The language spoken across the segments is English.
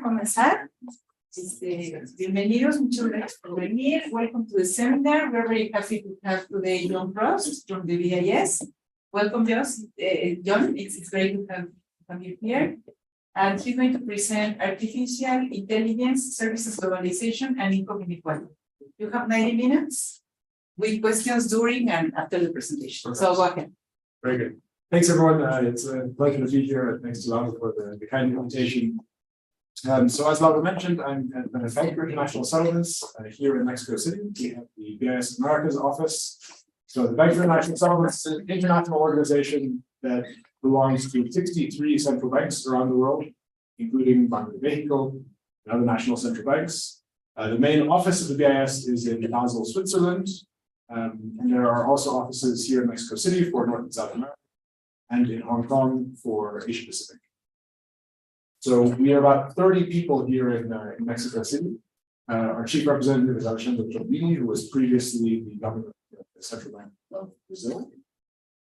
comenzar. Bienvenidos, muchas gracias por venir. Welcome to the seminar. We're very happy to have today John Frost from the VIS. Welcome, John. It's great to have you here. And he's going to present Artificial Intelligence, Services Globalization, and Income Inequality. You have 90 minutes with questions during and after the presentation. So go ahead. Very good. Thanks, everyone. It's a pleasure to be here. Thanks to Laura for the kind invitation. So as Laura mentioned, I'm at the Bank for International Settlements here in Mexico City. We have the VIS Americas office. So the Bank for International Settlements is an international organization that belongs to 63 central banks around the world, including Banco de México and other national central banks. The main office of the VIS is in Basel, Switzerland. And there are also offices here in Mexico City for North and South America, and in Hong Kong for Asia Pacific. So we are about 30 people here in Mexico City. Our chief representative is Alexandre Jobini, who was previously the governor of the Central Bank of Brazil.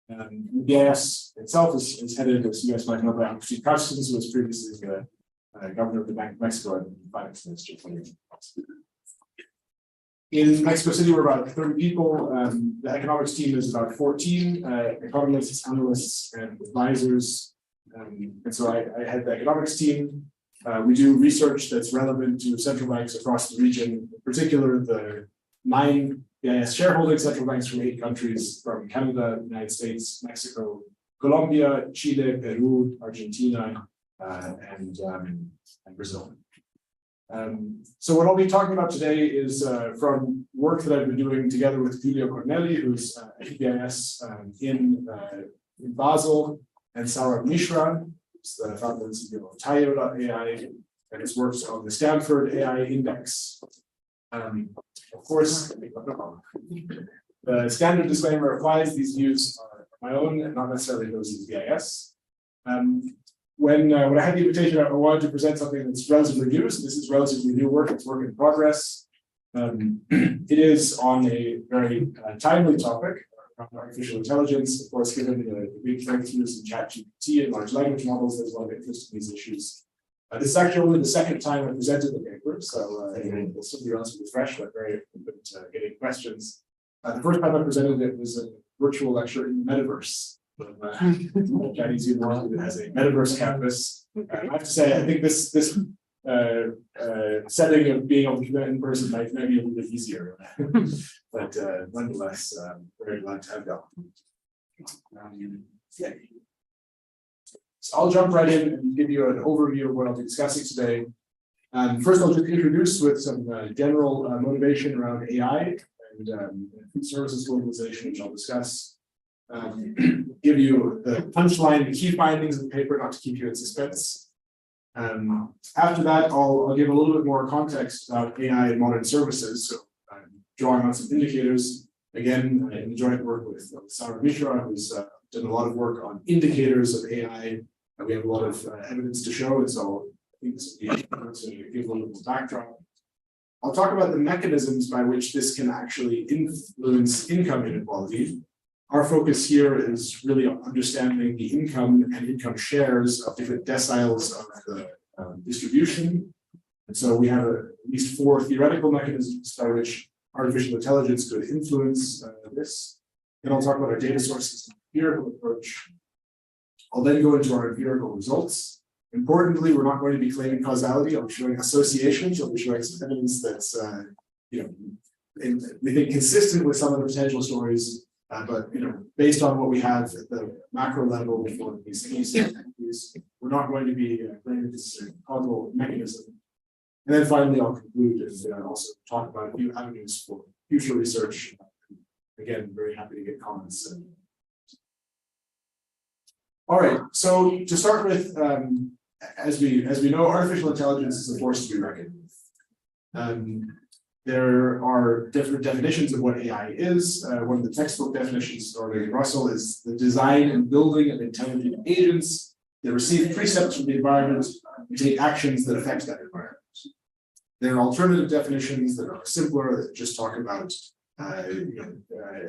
The VIS itself is headed, as you guys might know, by Agustin Carstens, who was previously the governor of the Bank of Mexico and finance minister. In Mexico City, we're about 30 people. The economics team is about 14 economists, analysts, and advisors. And so I head the economics team. We do research that's relevant to central banks across the region, in particular the 9 VIS shareholding central banks from 8 countries, from Canada, United States, Mexico, Colombia, Chile, Peru, Argentina, and Brazil. So what I'll be talking about today is from work that I've been doing together with Giulio Corneli, who's at VIS in Basel, and Saurabh Mishra, who's the founder and CEO of Tayo.ai, and his works on the Stanford AI Index. Of course, the standard disclaimer applies. These views are my own and not necessarily those of VIS. When I had the invitation, I wanted to present something that's relatively new. So this is relatively new work. It's work in progress. It is on a very timely topic, artificial intelligence. Of course, given the big breakthroughs in ChatGPT and large language models, there's a lot of interest in these issues. This is actually only the second time I presented the paper, so it'll still be relatively fresh, but very open to getting questions. The first time I presented it was a virtual lecture in the metaverse. Chinese University that has a metaverse campus. I have to say, I think this setting of being able to do that in person might be a little bit easier, but nonetheless, very glad to have that. So I'll jump right in and give you an overview of what I'll be discussing today. First, I'll just introduce with some general motivation around AI and food services globalization, which I'll discuss. Give you the punchline, the key findings of the paper, not to keep you in suspense. After that, I'll give a little bit more context about AI and modern services. So drawing on some indicators, again, in the joint work with Saurabh Mishra, who's done a lot of work on indicators of AI. We have a lot of evidence to show, and so I think this will be important to give a little bit of backdrop. I'll talk about the mechanisms by which this can actually influence income inequality. Our focus here is really on understanding the income and income shares of different deciles of the distribution. And so we have at least 4 theoretical mechanisms by which artificial intelligence could influence this. Then I'll talk about our data sources and empirical approach. I'll then go into our empirical results. Importantly, we're not going to be claiming causality. I'll be showing associations. I'll be showing some evidence that's, we think consistent with some of the potential stories. But based on what we have at the macro level for these cases, we're not going to be claiming this causal mechanism. And then finally, I'll conclude and also talk about a few avenues for future research. Again, very happy to get comments. All right. So to start with, as we know, artificial intelligence is a force to be reckoned with. There are different definitions of what AI is. One of the textbook definitions starting in Russell is the design and building of intelligent agents that receive precepts from the environment and take actions that affect that environment. There are alternative definitions that are simpler, that just talk about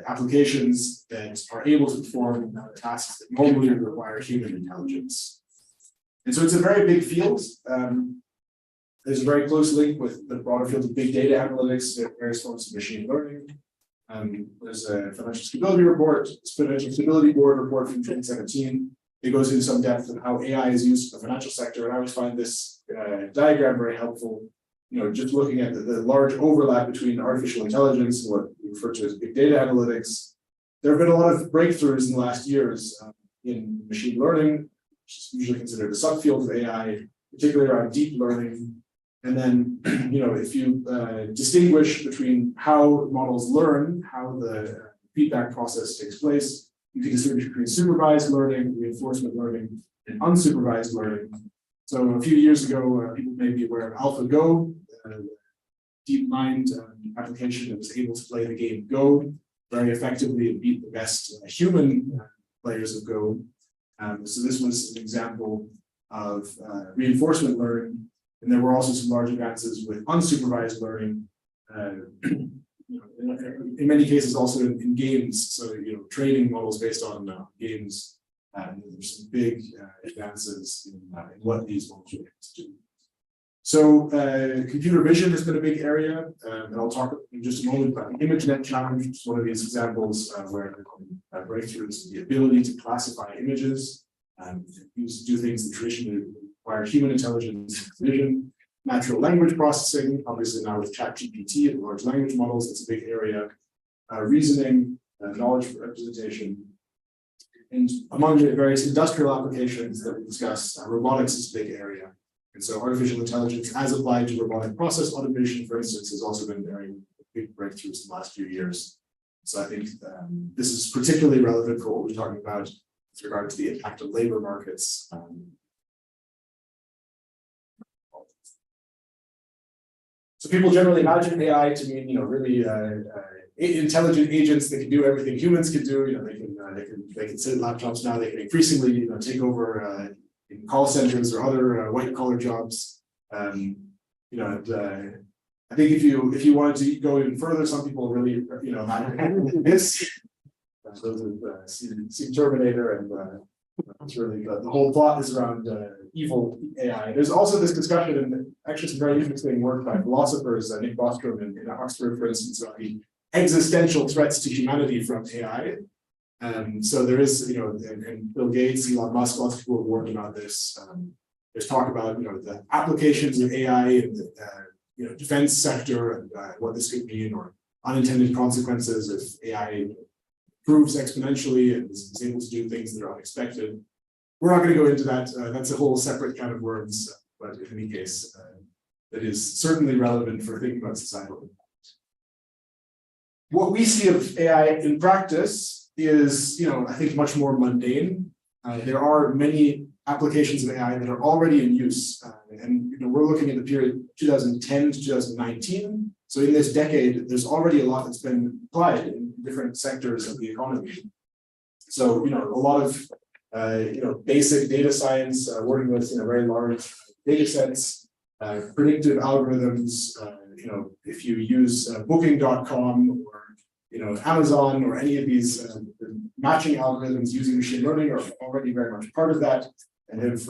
applications that are able to perform tasks that normally require human intelligence. And so it's a very big field. There's a very close link with the broader field of big data analytics, various forms of machine learning. There's a financial stability report, financial stability board report from 2017. It goes into some depth of how AI is used in the financial sector, and I always find this diagram very helpful. Just looking at the large overlap between artificial intelligence and what we refer to as big data analytics. There have been a lot of breakthroughs in the last years in machine learning, which is usually considered a subfield of AI, particularly around deep learning. And then, if you distinguish between how models learn, how the feedback process takes place, you can distinguish between supervised learning, reinforcement learning, and unsupervised learning. So a few years ago, people may be aware of AlphaGo, deep mind application that was able to play the game Go very effectively and beat the best human players of Go. So this was an example of reinforcement learning. And there were also some large advances with unsupervised learning, in many cases also in games. So, training models based on games. There's some big advances in what these models are able to do. So computer vision has been a big area, and I'll talk in just a moment about the ImageNet challenge, which is one of these examples where breakthroughs, the ability to classify images, do things that traditionally require human intelligence, vision, natural language processing, obviously now with ChatGPT and large language models, it's a big area, reasoning, knowledge representation. And among the various industrial applications that we discussed, robotics is a big area. And so artificial intelligence as applied to robotic process automation, for instance, has also been very big breakthroughs in the last few years. So I think this is particularly relevant for what we're talking about with regard to the impact of labor markets. So people generally imagine AI to mean, really intelligent agents that can do everything humans can do. They can sit in laptops now. They can increasingly, take over in call centers or other white collar jobs. And I think if you wanted to go even further, some people really, imagine this. Those have seen Terminator, and it's really the whole plot is around evil AI. There's also this discussion, and actually some very interesting work by philosophers, Nick Bostrom in Oxford, for instance, about the existential threats to humanity from AI. So there is, and Bill Gates, Elon Musk, lots of people have worked about this. There's talk about, the applications of AI in the, defense sector and what this could mean, or unintended consequences if AI improves exponentially and is able to do things that are unexpected. We're not going to go into that. That's a whole separate kind of worms, but in any case, that is certainly relevant for thinking about societal impact. What we see of AI in practice is, I think much more mundane. There are many applications of AI that are already in use, and we're looking at the period 2010 to 2019. So in this decade, there's already a lot that's been applied in different sectors of the economy. So a lot of basic data science, working with very large data sets, predictive algorithms. If you use Booking.com or Amazon or any of these matching algorithms using machine learning are already very much part of that and have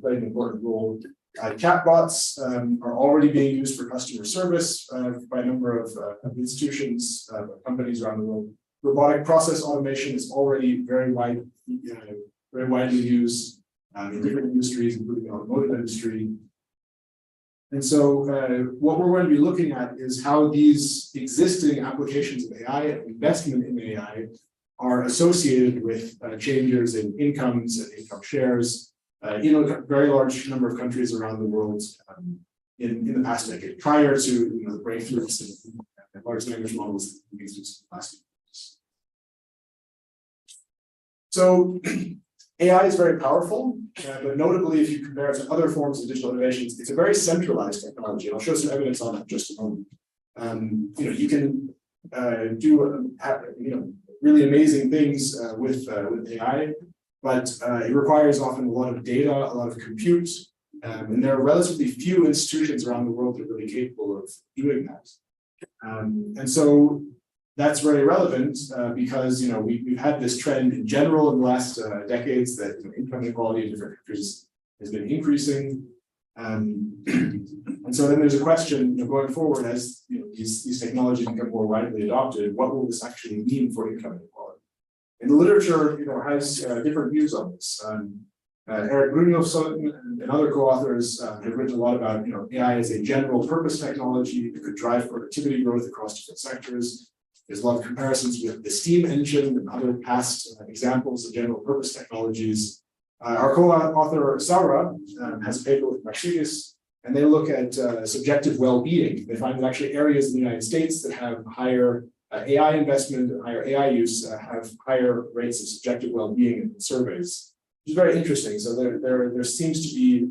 played an important role. Chatbots are already being used for customer service by a number of institutions, companies around the world. Robotic process automation is already very widely used in different industries, including the automotive industry. And so what we're going to be looking at is how these existing applications of AI and investment in AI are associated with changes in incomes and income shares in a very large number of countries around the world in the past decade, prior to the breakthroughs in large language models in the last years. So AI is very powerful, but notably, if you compare it to other forms of digital innovations, it's a very centralized technology. And I'll show some evidence on that in just a moment. You can do really amazing things with AI, but it requires often a lot of data, a lot of compute, and there are relatively few institutions around the world that are really capable of doing that. And so that's very relevant because we've had this trend in general in the last decades that income inequality in different countries has been increasing. And so then there's a question, going forward as these technologies become more widely adopted, what will this actually mean for income inequality? And the literature, has different views on this. Eric Brunilson and other co-authors have written a lot about, AI as a general purpose technology that could drive productivity growth across different sectors. There's a lot of comparisons with the steam engine and other past examples of general purpose technologies. Our co-author Sarah has a paper with Mercedes, and they look at subjective well-being. They find that actually areas in the United States that have higher AI investment and higher AI use have higher rates of subjective well-being in surveys, which is very interesting. So there seems to be,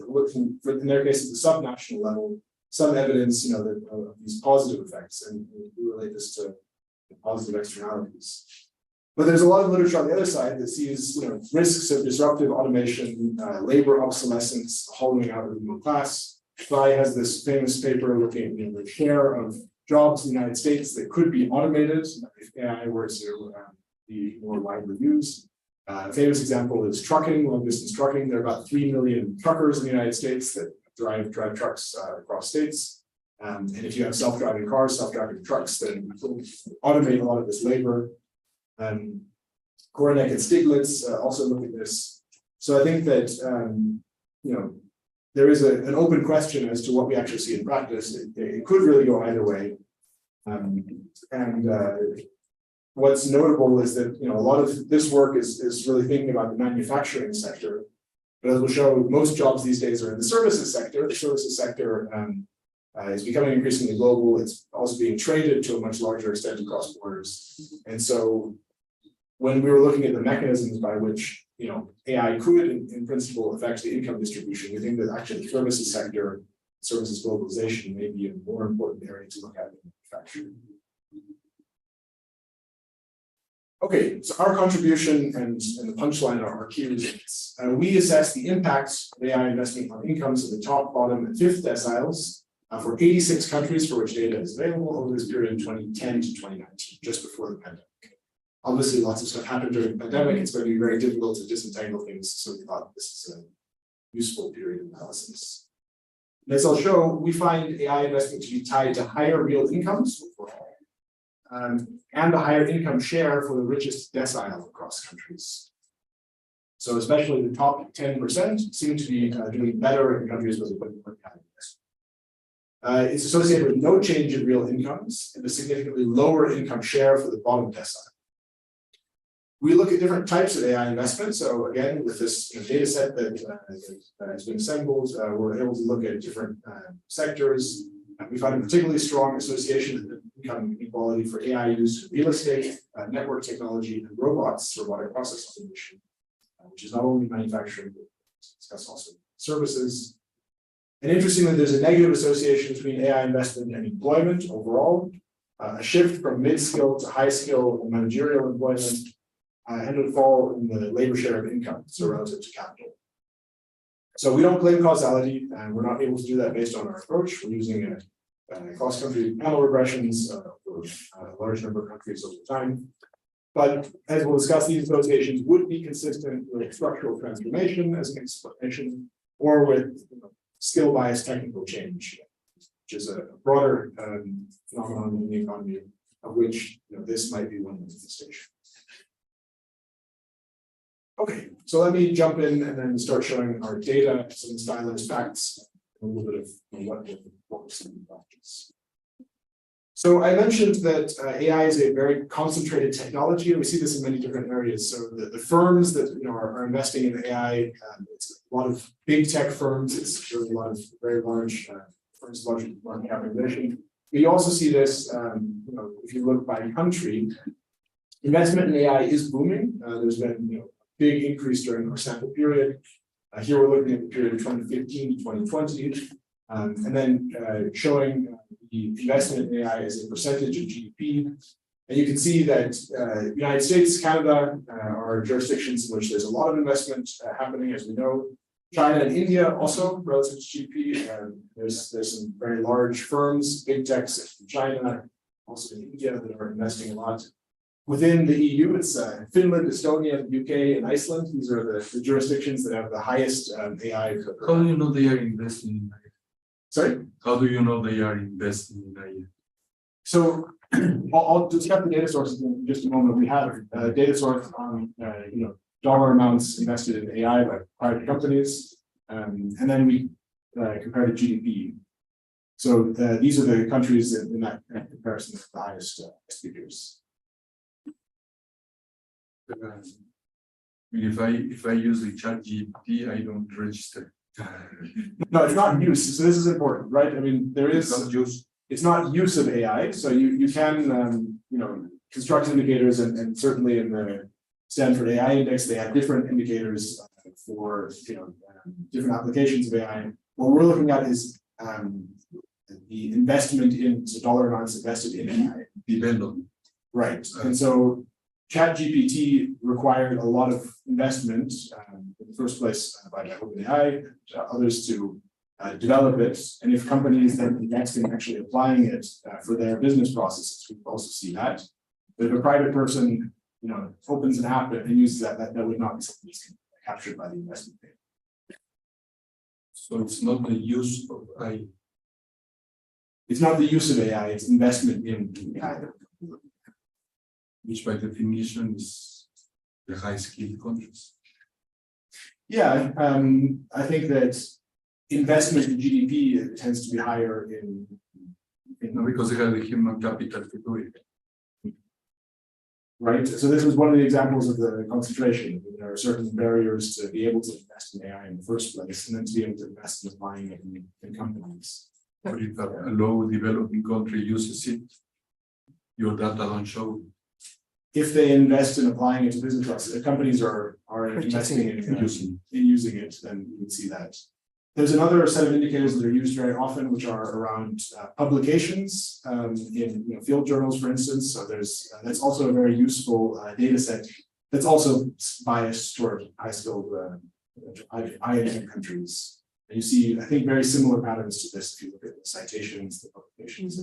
looking for, in their case at the subnational level, some evidence, that of these positive effects, and we relate this to positive externalities. But there's a lot of literature on the other side that sees, risks of disruptive automation, labor obsolescence, hollowing out of the middle class. Fry has this famous paper looking at the share of jobs in the United States that could be automated if AI were to be more widely used. A famous example is trucking, long distance trucking. There are about 3 million truckers in the United States that drive trucks across states. And if you have self-driving cars, self-driving trucks, then you can automate a lot of this labor. Koronek and Stiglitz also look at this. So I think that, there is an open question as to what we actually see in practice. It could really go either way. What's notable is that, a lot of this work is really thinking about the manufacturing sector. But as we'll show, most jobs these days are in the services sector. The services sector is becoming increasingly global. It's also being traded to a much larger extent across borders. And so when we were looking at the mechanisms by which, AI could in principle affect the income distribution, we think that actually the services sector, services globalization may be a more important area to look at in manufacturing. Okay, so our contribution and the punchline are our key results. We assess the impacts of AI investment on incomes of the top, bottom, and fifth deciles for 86 countries for which data is available over this period of 2010 to 2019, just before the pandemic. Obviously, lots of stuff happened during the pandemic. It's going to be very difficult to disentangle things, so we thought this is a useful period of analysis. And as I'll show, we find AI investment to be tied to higher real incomes and a higher income share for the richest decile across countries. So especially the top 10% seem to be doing better in countries where they put more capital investment. It's associated with no change in real incomes and a significantly lower income share for the bottom decile. We look at different types of AI investment. So again, with this data set that has been assembled, we're able to look at different sectors. We find a particularly strong association with income inequality for AI use in real estate, network technology, and robots, robotic process automation, which is not only manufacturing, but discuss also services. And interestingly, there's a negative association between AI investment and employment overall, a shift from mid-skill to high-skill managerial employment, and a fall in the labor share of income, so relative to capital. So we don't claim causality, and we're not able to do that based on our approach. We're using cross-country panel regressions for a large number of countries over time. But as we'll discuss, these associations would be consistent with structural transformation as an explanation, or with skill-biased technical change, which is a broader phenomenon in the economy, of which this might be one manifestation. Okay, so let me jump in and then start showing our data, some stylized facts, and a little bit of what we're seeing in practice. So I mentioned that AI is a very concentrated technology, and we see this in many different areas. So the firms that are investing in AI, it's a lot of big tech firms. It's really a lot of very large firms, large market capitalization. We also see this, if you look by country, investment in AI is booming. There's been big increase during our sample period. Here we're looking at the period of 2015 to 2020, and then showing the investment in AI as a percentage of GDP. And you can see that the United States, Canada are jurisdictions in which there's a lot of investment happening, as we know. China and India also relative to GDP. There's some very large firms, big techs in China, also in India that are investing a lot. Within the EU, it's Finland, Estonia, the UK, and Iceland. These are the jurisdictions that have the highest AI. How do you know they are investing in AI? Sorry? How do you know they are investing in AI? So I'll discuss the data sources in just a moment. We have data source on dollar amounts invested in AI by private companies, and then we compare to GDP. So these are the countries in that comparison with the highest figures. If I use the chat GPT, I don't register. No, it's not use. So this is important, right? I mean, there is use. It's not use of AI. So you can construct indicators, and certainly in the Stanford AI Index, they have different indicators for different applications of AI. What we're looking at is the investment in dollar amounts invested in AI. Development. Right, and so ChatGPT required a lot of investment in the first place by OpenAI, others to develop it. And if companies then invest in actually applying it for their business processes, we also see that. But if a private person, opens an app and uses that would not be something that's captured by the investment payment. So it's not the use of AI. It's not the use of AI; it's investment in AI. Which by definition is the high skilled countries. Yeah, I think that investment in GDP tends to be higher in No, because they have the human capital to do it. right. So this was one of the examples of the concentration. There are certain barriers to be able to invest in AI in the first place, and then to be able to invest in applying it in companies. But if a low developing country uses it, your data don't show. If they invest in applying it to business processes, companies are investing in using it, then you would see that. There's another set of indicators that are used very often, which are around publications in field journals, for instance. So that's also a very useful data set that's also biased toward high-skilled high-income countries. And you see, I think, very similar patterns to this if you look at the citations, the publications,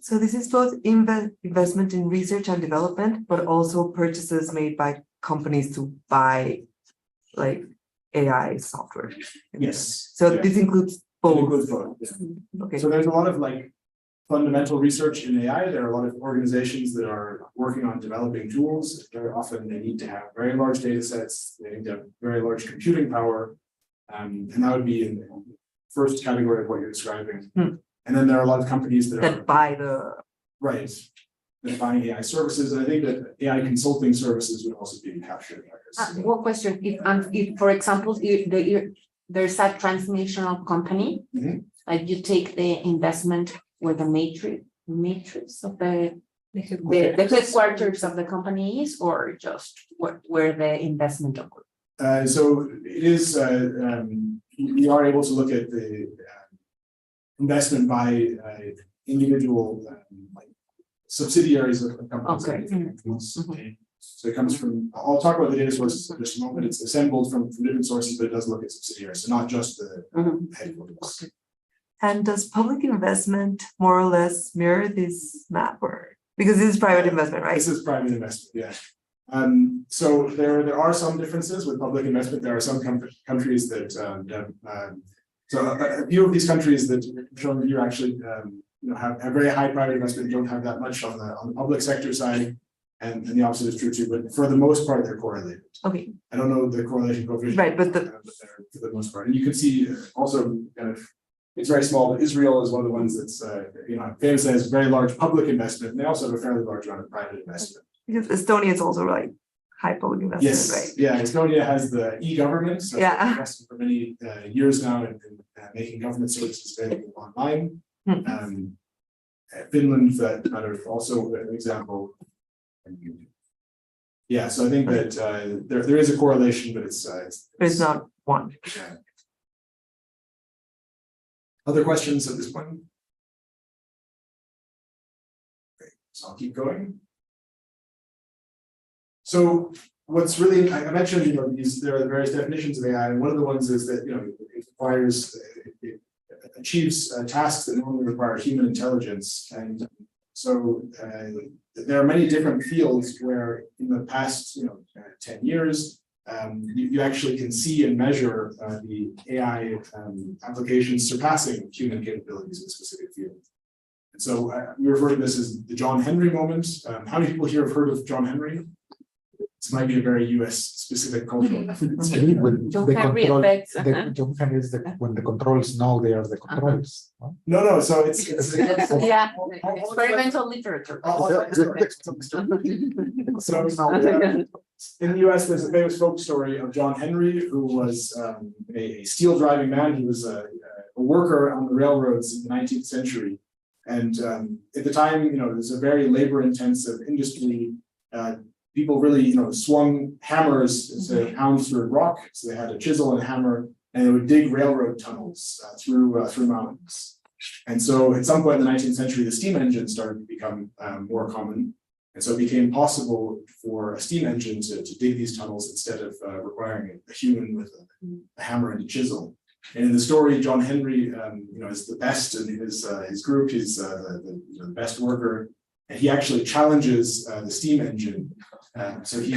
So this is both investment in research and development, but also purchases made by companies to buy like AI software. Yes. So Yeah. this includes It both. includes both, yeah. Okay. So there's a lot of fundamental research in AI. There are a lot of organizations that are working on developing tools. Very often they need to have very large data sets. They need to have very large computing power. And that would be in the first category of what you're describing. And then there are a lot of companies that buy the right, that buying AI services. And I think that AI consulting services would also be captured. One question, if for example, there's a transnational company, like you take the investment where the matrix of the headquarters of the company is, or just where the investment occurs? So it is, we are able to look at the investment by individual subsidiaries of companies. Okay. So it comes from, I'll talk about the data sources in just a moment. It's assembled from different sources, but it does look at subsidiaries, so not just the headquarters. And does public investment more or less mirror this map, or because this is private investment, right? This is private investment, yeah. So there are some differences with public investment. There are some countries that so a few of these countries that shown here actually have very high private investment, don't have that much on the public sector side, and the opposite is true too. But for the most part, they're correlated. Okay. I don't know the correlation coefficient, Right, but they're for the most part. And you can see also kind of it's very small, but Israel is one of the ones that's famously has very large public investment, and they also have a fairly large amount of private investment. because Estonia is also like high public investment, Yes, right? yeah, Estonia has the e-government, so Yeah. they've invested for many years now in making government services available online. Finland, that kind of also an example. Yeah, so I think that there is a correlation, but But it's not one. Yeah. Other questions at this point? Okay, so I'll keep going. So what's really, I mentioned, there are the various definitions of AI, and one of the ones is that, it requires, it achieves tasks that normally require human intelligence. And So there are many different fields where in the past 10 years, you actually can see and measure the AI applications surpassing human capabilities in a specific field. And so we refer to this as the John Henry moment. How many people here have heard of John Henry? This might be a very US specific cultural reference. John Henry effects. John Henry is when the controls know they are the controls. No? No, so it's Yeah, experimental literature. So in the US, there's a famous folk story of John Henry, who was a steel driving man. He was a worker on the railroads in the 19th century. And at the time, it was a very labor intensive industry. People really, swung hammers to pound through rock. So they had a chisel and a hammer, and they would dig railroad tunnels through mountains. And so at some point in the 19th century, the steam engine started to become more common. And so it became possible for a steam engine to dig these tunnels instead of requiring a human with a hammer and a chisel. And in the story, John Henry, is the best in his group. He's the best worker, and he actually challenges the steam engine. So he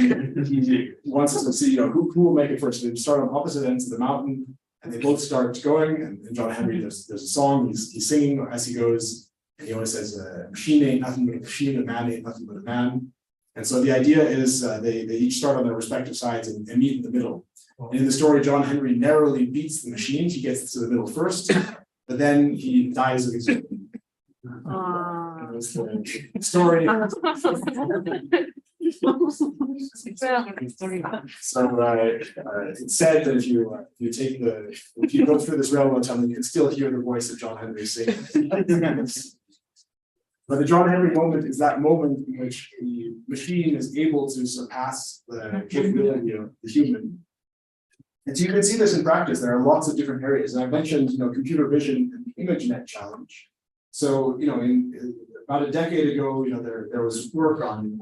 wants us to see, who will make it first. They start on opposite ends of the mountain, and they both start going. And John Henry, there's a song he's singing as he goes, and he always says, "A machine ain't nothing but a machine, a man ain't nothing but a man." And so the idea is they each start on their respective sides and meet in the middle. And in the story, John Henry narrowly beats the machine. He gets to the middle first, but then he dies of exhaustion. Story. So it's said that if you go through this railroad tunnel, you can still hear the voice of John Henry singing. But the John Henry moment is that moment in which the machine is able to surpass the capability of the human. And so you can see this in practice. There are lots of different areas. And I mentioned, computer vision and the ImageNet challenge. So, in about a decade ago, there was work on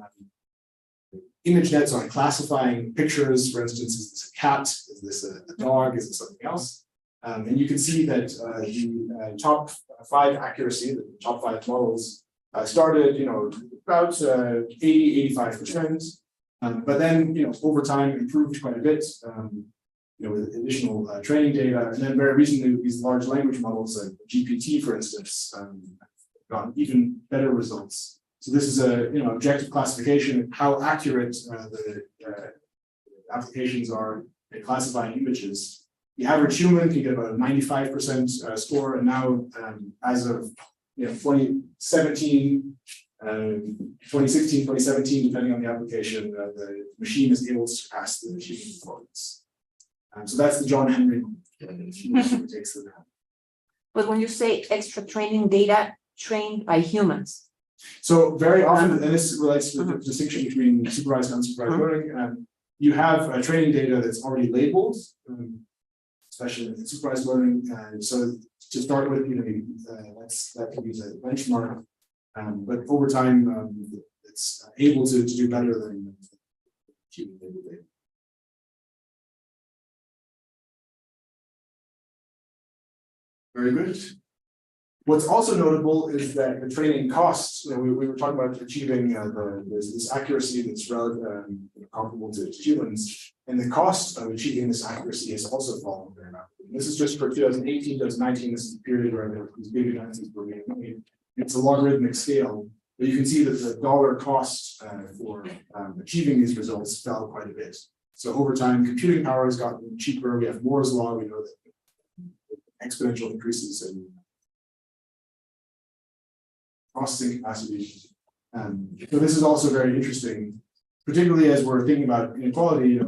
ImageNets on classifying pictures. For instance, is this a cat? Is this a dog? Is this something else? And you can see that the top 5 accuracy, the top 5 models, started, about 80–85%. But then, over time, improved quite a bit. With additional training data, and then very recently, these large language models, like GPT, for instance, got even better results. So this is a objective classification of how accurate the applications are at classifying images. The average human can get about a 95% score, and now as of 2017, 2016, 2017, depending on the application, the machine is able to surpass the human performance. So that's the John Henry takes the map. But when you say extra training data trained by humans. So very often, and this relates to the distinction between supervised and unsupervised learning, you have training data that's already labeled, especially in supervised learning. So to start with, that can be a benchmark. But over time, it's able to do better than human labeled data. Very good. What's also notable is that the training costs. We were talking about achieving this accuracy that's comparable to humans, and the cost of achieving this accuracy has also fallen very rapidly. This is just for 2018, 2019. This is the period where these big advances were being made. It's a logarithmic scale, but you can see that the dollar cost for achieving these results fell quite a bit. So over time, computing power has gotten cheaper. We have Moore's law. We know that exponential increases in processing capacity. So this is also very interesting, particularly as we're thinking about inequality.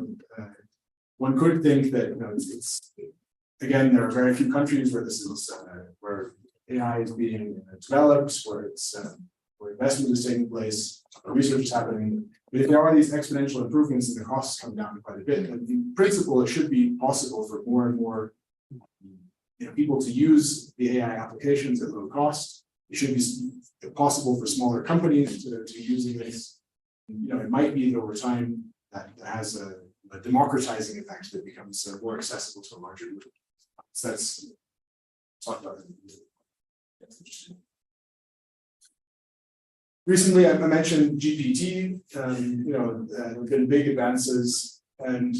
One could think that it's again, there are very few countries where this is where AI is being developed, where investment is taking place, where research is happening. But if there are these exponential improvements, then the costs come down quite a bit. And in principle, it should be possible for more and more people to use the AI applications at low cost. It should be possible for smaller companies to using this. It might be that over time that has a democratizing effect that becomes more accessible to a larger group. So that's talk about it. That's interesting. Recently, I mentioned GPT, there have been big advances, and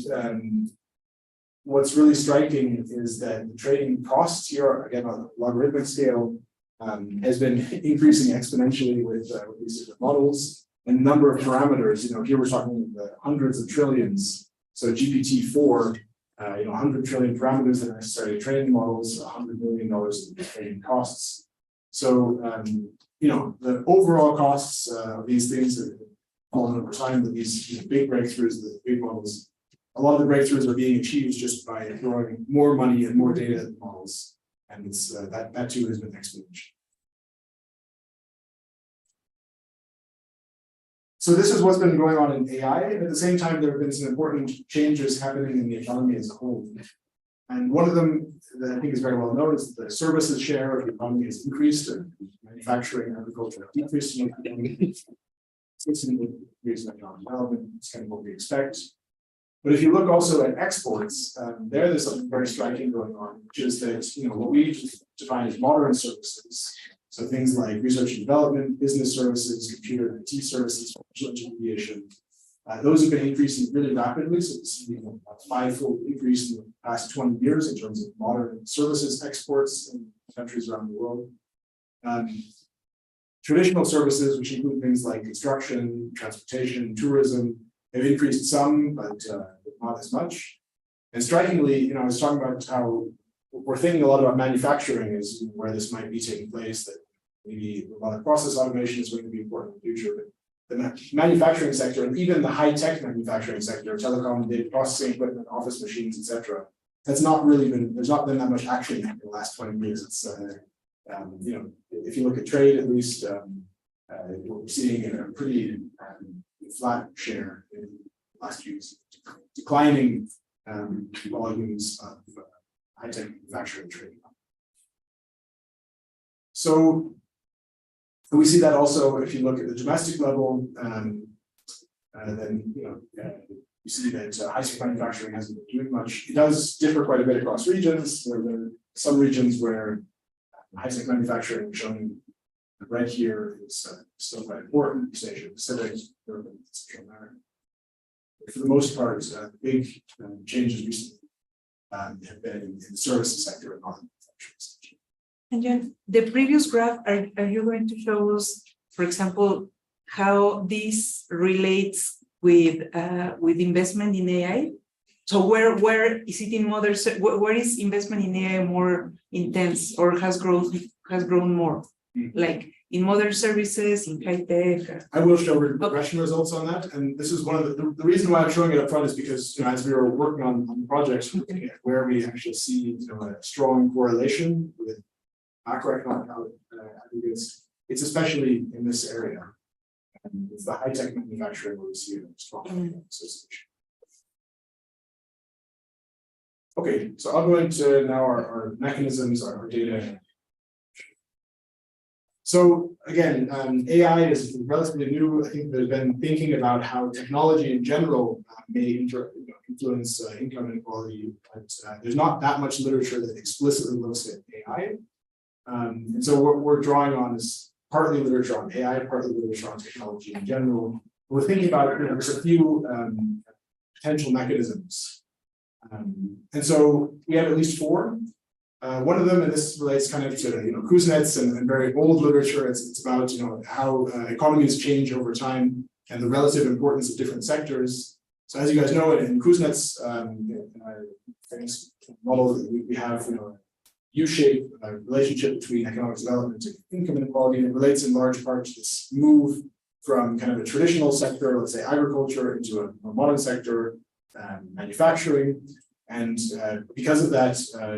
what's really striking is that the training costs here, again, on a logarithmic scale, has been increasing exponentially with these different models, and the number of parameters, here we're talking hundreds of trillions. So GPT-4, 100 trillion parameters that are necessary to train models, $100 million in training costs. So, the overall costs of these things have fallen over time, but these big breakthroughs, the big models, a lot of the breakthroughs are being achieved just by throwing more money and more data at the models. And it's that too has been exponential. So this is what's been going on in AI. At the same time, there have been some important changes happening in the economy as a whole. And one of them that I think is very well known is the services share of the economy has increased, and manufacturing, agriculture have decreased in the economy. It's an increase in economic development. It's kind of what we expect. But if you look also at exports, there's something very striking going on, which is that what we define as modern services. So things like research and development, business services, computer and IT services, financial intermediation, those have been increasing really rapidly. So this is a five-fold increase in the past 20 years in terms of modern services exports in countries around the world. Traditional services, which include things like construction, transportation, tourism, have increased some, but not as much. And strikingly, I was talking about how we're thinking a lot about manufacturing as where this might be taking place, that maybe robotic process automation is going to be important in the future. But the manufacturing sector, and even the high-tech manufacturing sector, telecom, data processing equipment, office machines, etc., there's not been that much action in the last 20 years. It's if you look at trade, at least what we're seeing a pretty flat share in the last few years, declining volumes of high-tech manufacturing trade. So we see that also if you look at the domestic level, then you see that high-tech manufacturing hasn't been doing much. It does differ quite a bit across regions. There are some regions where high-tech manufacturing, shown right here, is still quite important. East Asia Pacific, Europe, and Central America. But for the most part, big changes recently have been in the services sector and not in the manufacturing sector. And John, the previous graph, are you going to show us, for example, how this relates with investment in AI? So where is it in modern? Where is investment in AI more intense or has grown more? Like in modern services, in high tech? I will show regression results on that, and this is one of the reason why I'm showing it up front is because as we were working on the projects, we're looking at where we actually see a strong correlation with macroeconomic aggregates. It's especially in this area, and it's the high tech manufacturing where we see a strong association. Okay, so I'll go into now our mechanisms, our data. So again, AI is relatively new. I think there's been thinking about how technology in general may influence income inequality, but there's not that much literature that explicitly looks at AI. And so what we're drawing on is partly literature on AI, partly literature on technology in general. We're thinking about there's a few potential mechanisms. And so we have at least four. One of them, and this relates kind of to Kuznets and very old literature. It's about how economies change over time and the relative importance of different sectors. So as you guys know, in Kuznets' model, we have a U-shaped relationship between economic development and income inequality, and it relates in large part to this move from kind of a traditional sector, let's say agriculture, into a more modern sector, manufacturing. And because of that,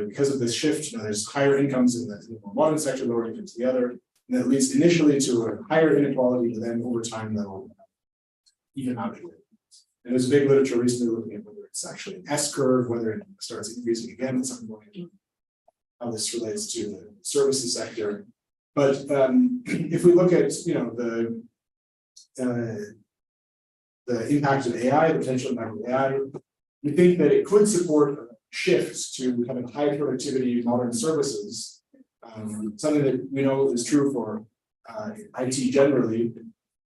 because of this shift, there's higher incomes in the more modern sector, lower incomes in the other, and that leads initially to a higher inequality, but then over time that'll even out. And there's a big literature recently looking at whether it's actually an S curve, whether it starts increasing again at some point, how this relates to the services sector. But if we look at the impact of AI, the potential impact of AI, we think that it could support shifts to kind of high productivity modern services, something that we know is true for IT generally.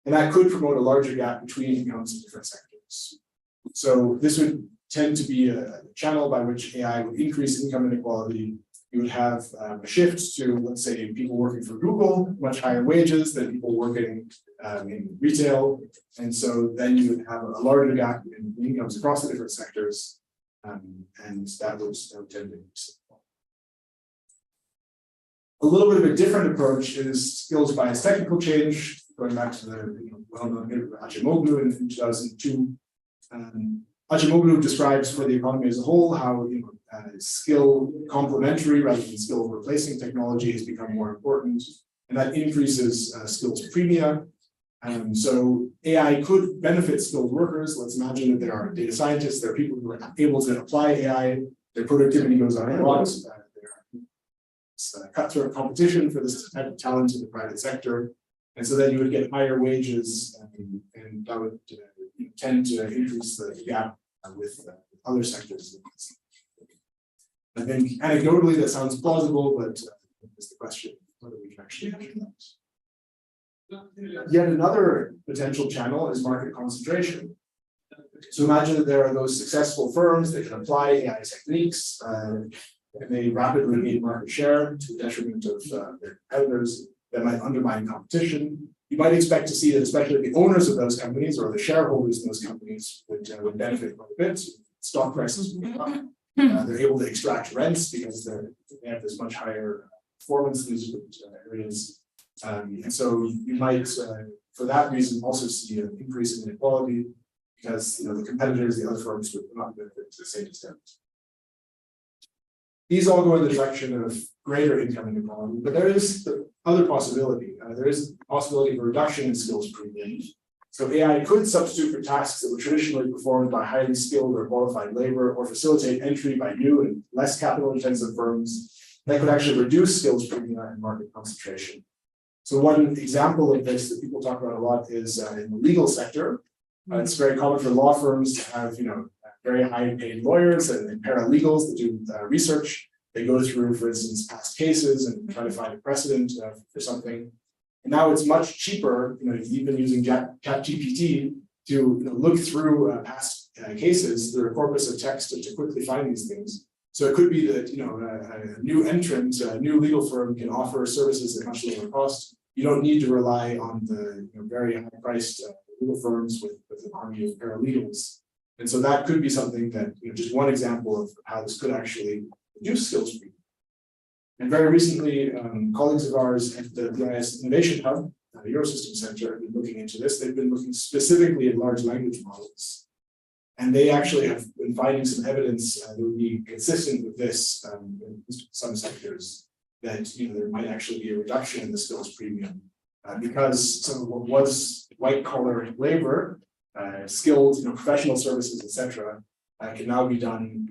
And that could promote a larger gap between incomes in different sectors. So this would tend to be a channel by which AI would increase income inequality. You would have a shift to, let's say, people working for Google, much higher wages than people working in retail. And so then you would have a larger gap in incomes across the different sectors. And that would tend to increase. A little bit of a different approach is skills bias technical change, going back to the well-known Acemoglu in 2002. Acemoglu describes for the economy as a whole how skill complementary rather than skill replacing technology has become more important, and that increases skills premia. So AI could benefit skilled workers. Let's imagine that there are data scientists, there are people who are able to apply AI, their productivity goes up a lot. It's cutthroat competition for this type of talent in the private sector. And so then you would get higher wages, and that would tend to increase the gap with other sectors. I think anecdotally that sounds plausible, but is the question whether we can actually measure that. Yet another potential channel is market concentration. So imagine that there are those successful firms that can apply AI techniques, and they rapidly gain market share to the detriment of their competitors that might undermine competition. You might expect to see that especially the owners of those companies or the shareholders in those companies would benefit quite a bit. Stock prices would go up. They're able to extract rents because they have this much higher performance in these areas. And so you might, for that reason, also see an increase in inequality because the competitors, the other firms, would not benefit to the same extent. These all go in the direction of greater income inequality, but there is the other possibility. There is a possibility of a reduction in skills premium. So AI could substitute for tasks that were traditionally performed by highly skilled or qualified labor, or facilitate entry by new and less capital-intensive firms that could actually reduce skills premium and market concentration. So one example of this that people talk about a lot is in the legal sector. It's very common for law firms to have, very high-paid lawyers and paralegals that do research. They go through, for instance, past cases and try to find a precedent for something. And now it's much cheaper, even using ChatGPT to look through past cases through a corpus of text to quickly find these things. So it could be that a new entrant, a new legal firm can offer services at much lower cost. You don't need to rely on the very high-priced legal firms with an army of paralegals. And so that could be something that, just one example of how this could actually reduce skills premium. And very recently, colleagues of ours at the BIS Innovation Hub, the Eurosystem Center, have been looking into this. They've been looking specifically at large language models. And they actually have been finding some evidence that would be consistent with this in some sectors, that there might actually be a reduction in the skills premium because some of what was white collar labor, skilled, professional services, etc., can now be done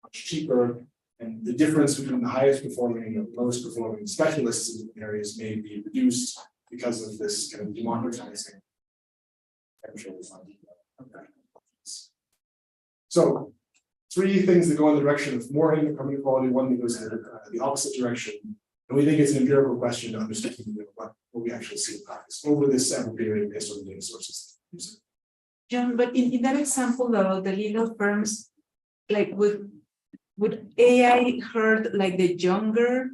much cheaper, and the difference between the highest performing and the lowest performing specialists in areas may be reduced because of this kind of democratizing. So, three things that go in the direction of more income inequality, one that goes in the opposite direction, and we think it's an empirical question to understand what we actually see in practice over this sample period based on the data sources. John, but in that example of the legal firms, like would AI hurt like the younger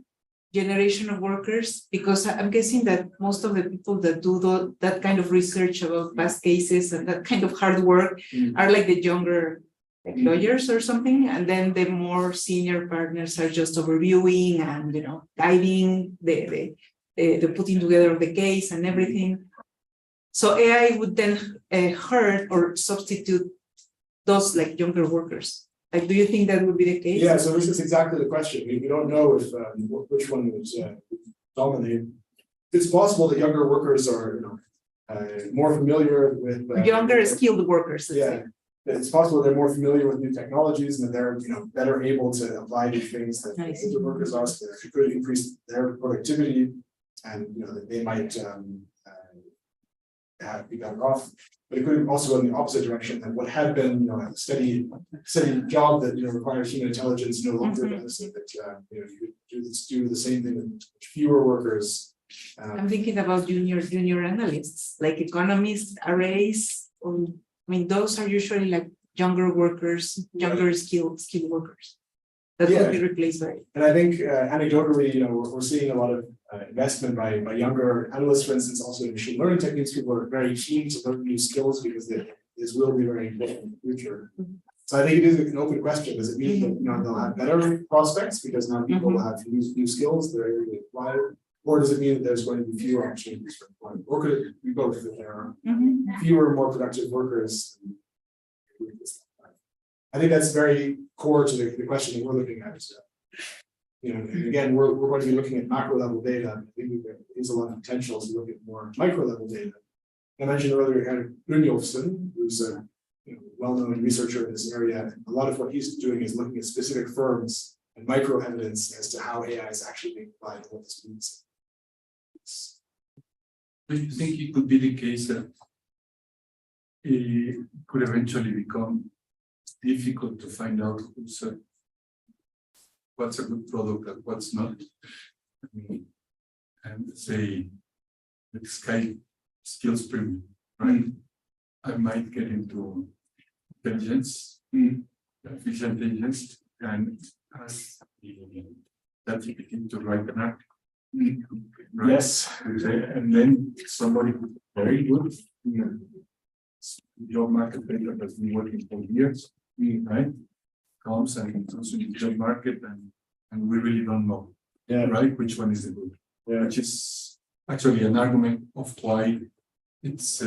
generation of workers? Because I'm guessing that most of the people that do that kind of research about past cases and that kind of hard work are like the younger lawyers or something, and then the more senior partners are just overviewing and guiding the putting together of the case and everything. So AI would then hurt or substitute those like younger workers. Like, do you think that would be the case? Yeah, so this is exactly the question. We don't know if which one would dominate. It's possible that younger workers are more familiar with younger skilled workers. Yeah, it's possible they're more familiar with new technologies and that they're better able to apply these things that older workers are. So it could increase their productivity, and that they might be better off. But it could also go in the opposite direction, that what had been a steady job that requires human intelligence no longer does. That you could do the same thing with fewer workers I'm thinking about junior analysts, like economists, arrays, or, I mean, those are usually like younger workers, younger skilled workers. That Yeah. will be replaced by. And I think anecdotally, we're seeing a lot of investment by younger analysts, for instance, also in machine learning techniques. People are very keen to learn new skills because this will be very important in the future. So I think it is an open question. Does it mean that they'll have better prospects because now people will have new skills they're able to apply, or does it mean that there's going to be fewer opportunities for employment? Or could it be both? That there are fewer, more productive workers. I think that's very core to the question that we're looking at. And again, we're going to be looking at macro level data. I think there's a lot of potential to look at more micro level data. I mentioned earlier, Henrik Brynjolfsson, who's a well-known researcher in this area. A lot of what he's doing is looking at specific firms and micro evidence as to how AI is actually being applied and what this means. Do you think it could be the case that it could eventually become difficult to find out what's a good product and what's not? I mean, and say the skills premium, right? I might get into intelligence, artificial intelligence, and ask that GPT to write an article. Right? Yes. And then somebody very good, job market data has been working for years, right? Comes and goes to the job market, and we really don't know, right? Which one is the good? Which is actually an argument of why it's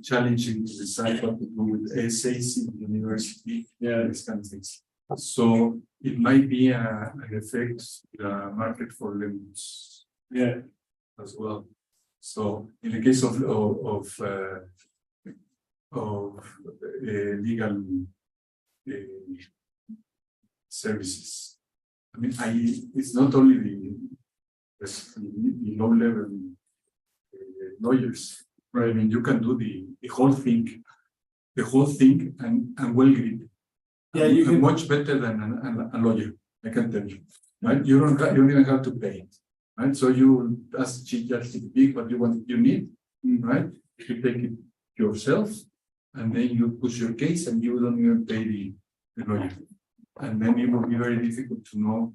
challenging to decide what to do with SAC in the university, these kind of things. So it might be an effect the market for lemons, as well. So in the case of legal services, I mean, it's not only the low level lawyers. Right, I mean, you can do the whole thing, and well grid. You can much better than a lawyer. I can tell you, right? You don't even have to pay it, right? So you ask ChatGPT what you need, right? You take it yourself, and then you push your case, and you don't even pay the lawyer, and then it will be very difficult to know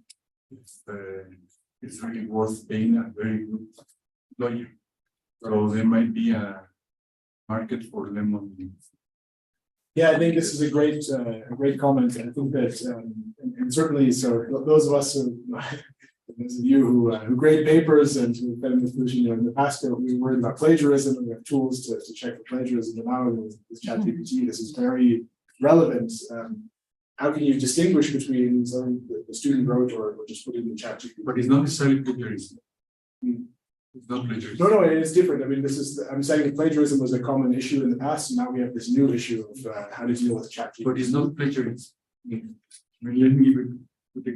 if it's really worth paying a very good lawyer. So there might be a market for lemon. Yeah, I think this is a great comment. And I think that, and certainly, so those of us those of you who grade papers and who've been in this position, in the past, we were worried about plagiarism, and we have tools to check for plagiarism. But now with ChatGPT, this is very relevant. How can you distinguish between something that the student wrote or just put it in ChatGPT? But it's not necessarily plagiarism. It's not plagiarism. No, it's different. I mean, I'm saying that plagiarism was a common issue in the past, and now we have this new issue of how to deal with ChatGPT. But it's not plagiarism. I mean, let me give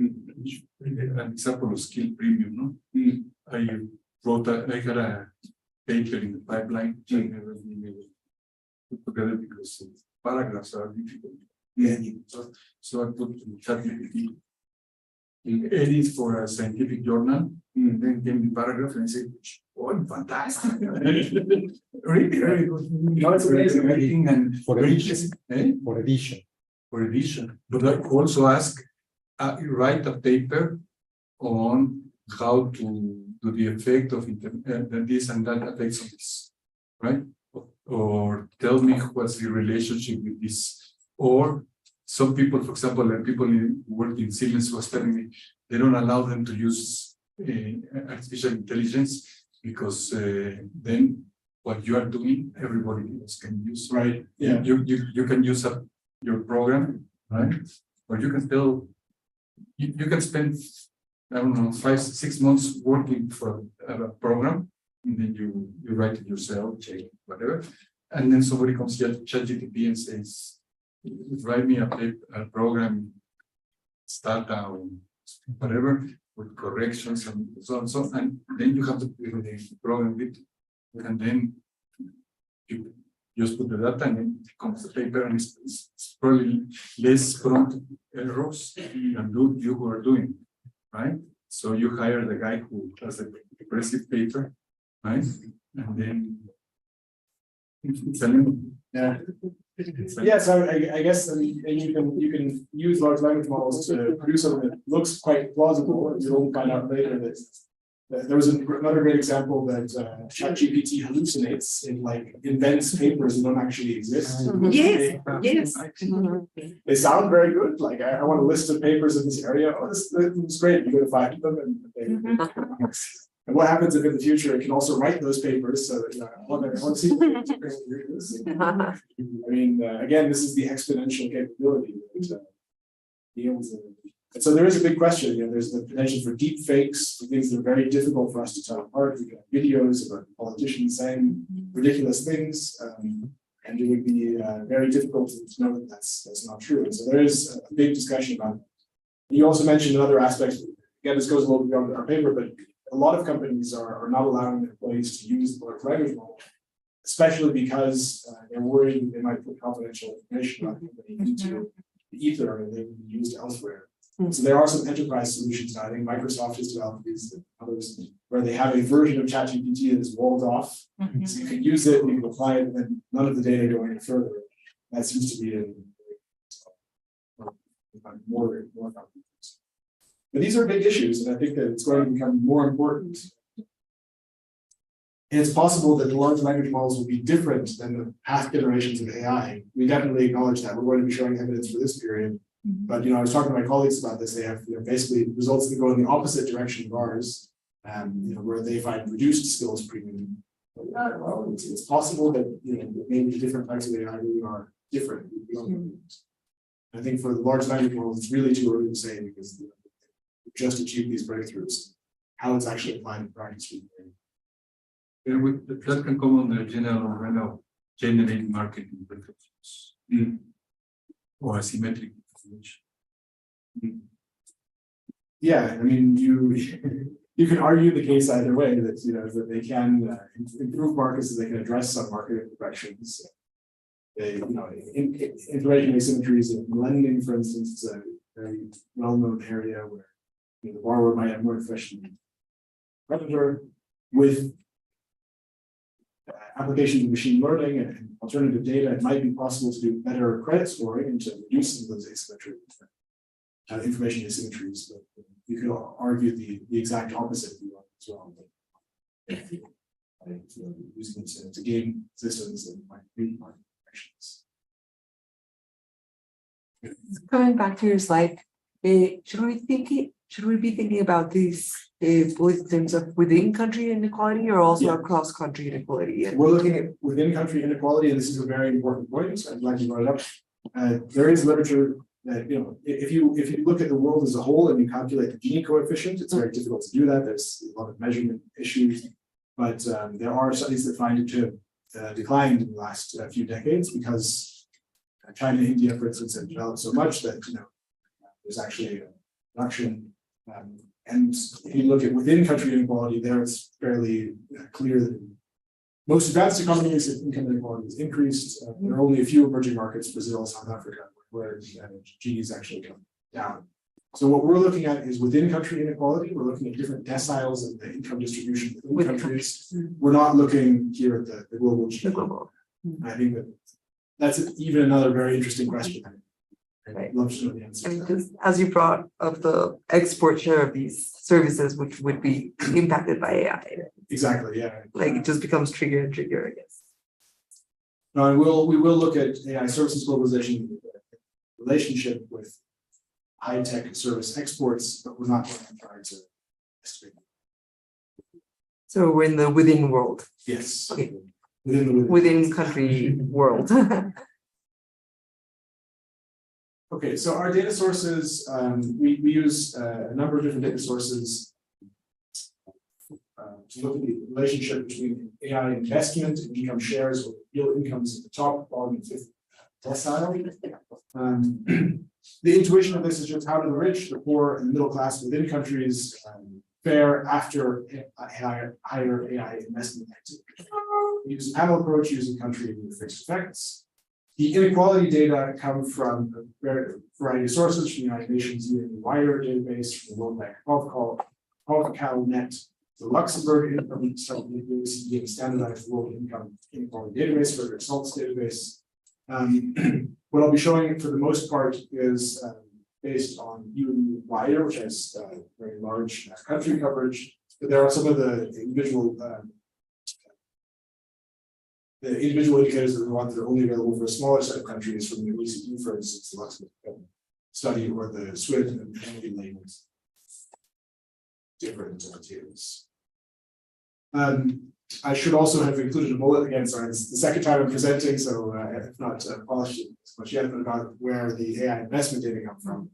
an example of skill premium. No, I had a paper in the pipeline, which I never been able to put together because paragraphs are difficult. So I put ChatGPT edit for a scientific journal, and then came the paragraph and I said, oh, fantastic. Really good. It's amazing. Everything and For edition. for edition. But I also ask, write a paper on how to do the effect of this and that affects on this, right? Or tell me what's the relationship with this. Or some people, for example, people who work in Siemens was telling me they don't allow them to use artificial intelligence because then what you are doing, everybody else can use. Right. Yeah. You can use up your program, right? Or you can tell, you can spend, I don't know, 5-6 months working for a program, and then you write it yourself, check whatever, and then somebody comes to ChatGPT and says, write me a program, start down, whatever, with corrections and so on, and then you have to do the program with, and then you just put the data and then it comes the paper, and it's probably less prone to errors than you who are doing, right? So you hire the guy who does the impressive paper, right? And then sell him. Yeah. Yeah, so I guess, I mean, and you can use large language models to produce something that looks quite plausible, and you'll find out later that there was another great example that ChatGPT hallucinates and like invents papers that don't actually exist. Yes, yes. They sound very good, like I want a list of papers in this area, oh, this is great, you go to find them and what happens if in the future it can also write those papers, so that, I want to see the I mean, again, this is the exponential capability that be able to. And so there is a big question. There's the potential for deep fakes, for things that are very difficult for us to tell apart. We can have videos about politicians saying ridiculous things, and it would be very difficult to know that that's not true. And so there is a big discussion about it. You also mentioned another aspect. Again, this goes a little beyond our paper, but a lot of companies are not allowing their employees to use the large language model, especially because they're worried that they might put confidential information about the company into the ether and they will be used elsewhere. So there are some enterprise solutions now. I think Microsoft has developed these and others where they have a version of ChatGPT that is walled off. So you can use it, you can apply it, and then none of the data go any further. That seems to be more complicated. But these are big issues, and I think that it's going to become more important. And it's possible that the large language models will be different than the past generations of AI. We definitely acknowledge that. We're going to be showing evidence for this period. But I was talking to my colleagues about this. They have basically results that go in the opposite direction of ours, where they find reduced skills premium. Well, it's possible that maybe the different types of AI really are different. I think for the large language models, it's really too early to say because we've just achieved these breakthroughs. How it's actually applied in practice. That can come on the general umbrella of generating market intelligence or asymmetric information. Yeah, I mean, you can argue the case either way that that they can improve markets, that they can address some market imperfections. Information asymmetries in lending, for instance, is a very well-known area where the borrower might have more efficient creditor with applications of machine learning and alternative data. It might be possible to do better credit scoring and to reduce some of those asymmetries, information asymmetries. But you could argue the exact opposite if you want as well. Using it to game systems that might be market imperfections. Coming back to your slide, should we be thinking about these both in terms of within country inequality or also across country inequality? We're looking at within country inequality, and this is a very important point. I'm glad you brought it up. There is literature that if you look at the world as a whole and you calculate the Gini coefficient, it's very difficult to do that. There's a lot of measurement issues, but there are studies that find it to have declined in the last few decades because China and India, for instance, have developed so much that there's actually a reduction. And if you look at within country inequality, there it's fairly clear that in most advanced economies, income inequality has increased. There are only a few emerging markets, Brazil, South Africa, where Gini is actually come down. So what we're looking at is within country inequality. We're looking at different deciles of the income distribution within countries. We're not looking here at the global Gini. I think that's even another very interesting question. Right. Love to know the answer. And just as you brought up the export share of these services, which would be impacted by AI. Exactly, yeah. Like it just becomes trickier and trickier, I guess. No, we will look at AI services globalization relationship with high-tech service exports, but we're not going to try to estimate. So we're in the within world. Yes. Okay. Within Country world. Okay, so our data sources, we use a number of different data sources to look at the relationship between AI investment and income shares, with real incomes at the top, bottom, and fifth decile. The intuition of this is just how do the rich, the poor, and the middle class within countries fare after higher AI investment activity. We use a panel approach using country with fixed effects. The inequality data come from a variety of sources, from the United Nations UN Wire database, from the World Bank Health Call, CalNet, the Luxembourg income database, the standardized world income inequality database for the results database. What I'll be showing for the most part is based on EU-WIDER, which has very large country coverage, but there are some of the individual indicators that we want that are only available for a smaller set of countries from the OECD, for instance, the Luxembourg study or the SWIFT and penalty labels. Different tables. I should also have included a bullet again. Sorry, it's the second time I'm presenting, so I have not polished it as much yet, but about where the AI investment data come from.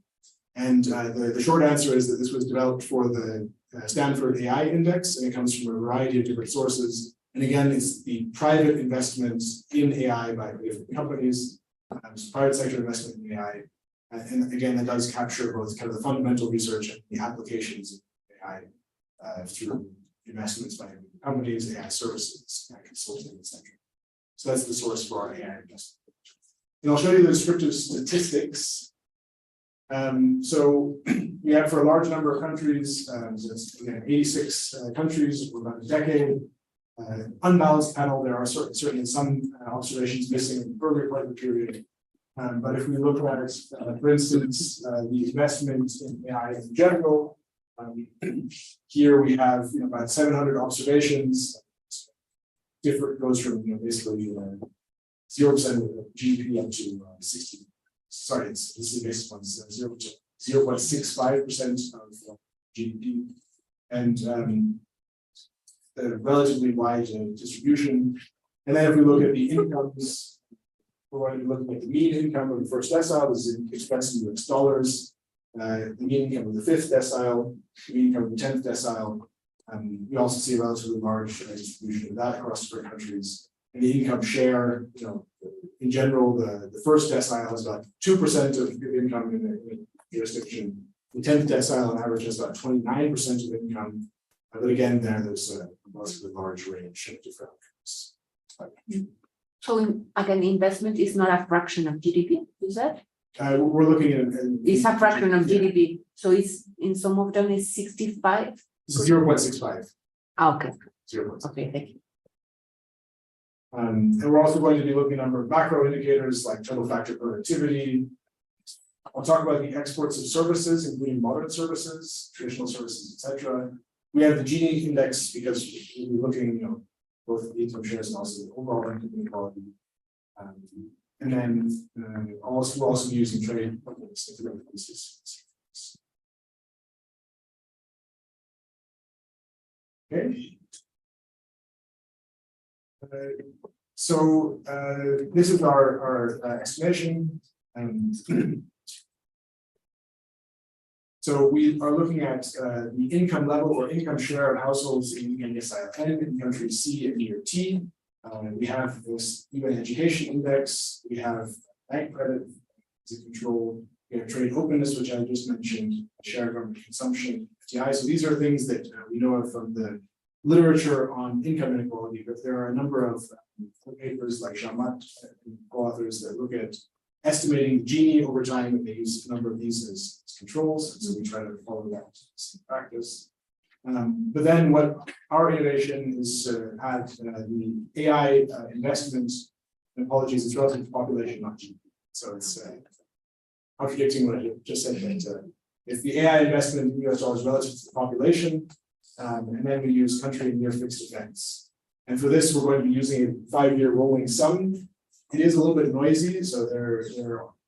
And the short answer is that this was developed for the Stanford AI Index, and it comes from a variety of different sources. And again, it's the private investments in AI by different companies, private sector investment in AI. And again, that does capture both kind of the fundamental research and the applications of AI through investments by companies, AI services, consulting, etc. So that's the source for our AI investment. And I'll show you the descriptive statistics. So we have for a large number of countries, so it's, again, 86 countries for about a decade. Unbalanced panel, there are certainly some observations missing in the earlier part of the period. But if we look at, for instance, the investment in AI in general, here we have about 700 observations. Different goes from basically 0% of GDP up to 60. Sorry, this is the basic ones 0 to 0.65% of GDP, and a relatively wide distribution. And then if we look at the incomes, we're going to be looking at the mean income of the first decile. This is expressed in US dollars. The mean income of the fifth decile, the mean income of the 10th decile. We also see a relatively large distribution of that across different countries. And the income share, in general, the first decile has about 2% of income in a jurisdiction. The 10th decile on average has about 29% of income. But again, there's a relatively large range of different outcomes. So again, investment is not a fraction of GDP, is that? We're looking at It's a fraction of GDP. So it's in some of them is 65. This is 0.65. Okay. 0.65. Okay, thank you. And we're also going to be looking at a number of macro indicators like total factor productivity. I'll talk about the exports of services, including modern services, traditional services, etc. We have the Gini index because we're looking, both at the income shares and also the overall income inequality. And then we'll also be using trade. Okay. So this is our estimation. So we are looking at the income level or income share of households in decile N in countries C and E or T. We have this even education index. We have bank credit as a control. We have trade openness, which I just mentioned, share government consumption, FDI. So these are things that we know of from the literature on income inequality, but there are a number of papers like Shamat and co-authors that look at estimating Gini over time, and they use a number of these as controls, and so we try to follow that in practice. But then what our innovation is to add the AI investment, and apologies, it's relative to population, not GDP. So it's contradicting what I just said, that if the AI investment in US dollars relative to the population, and then we use country and year fixed effects. And for this, we're going to be using a 5-year rolling sum. It is a little bit noisy, so there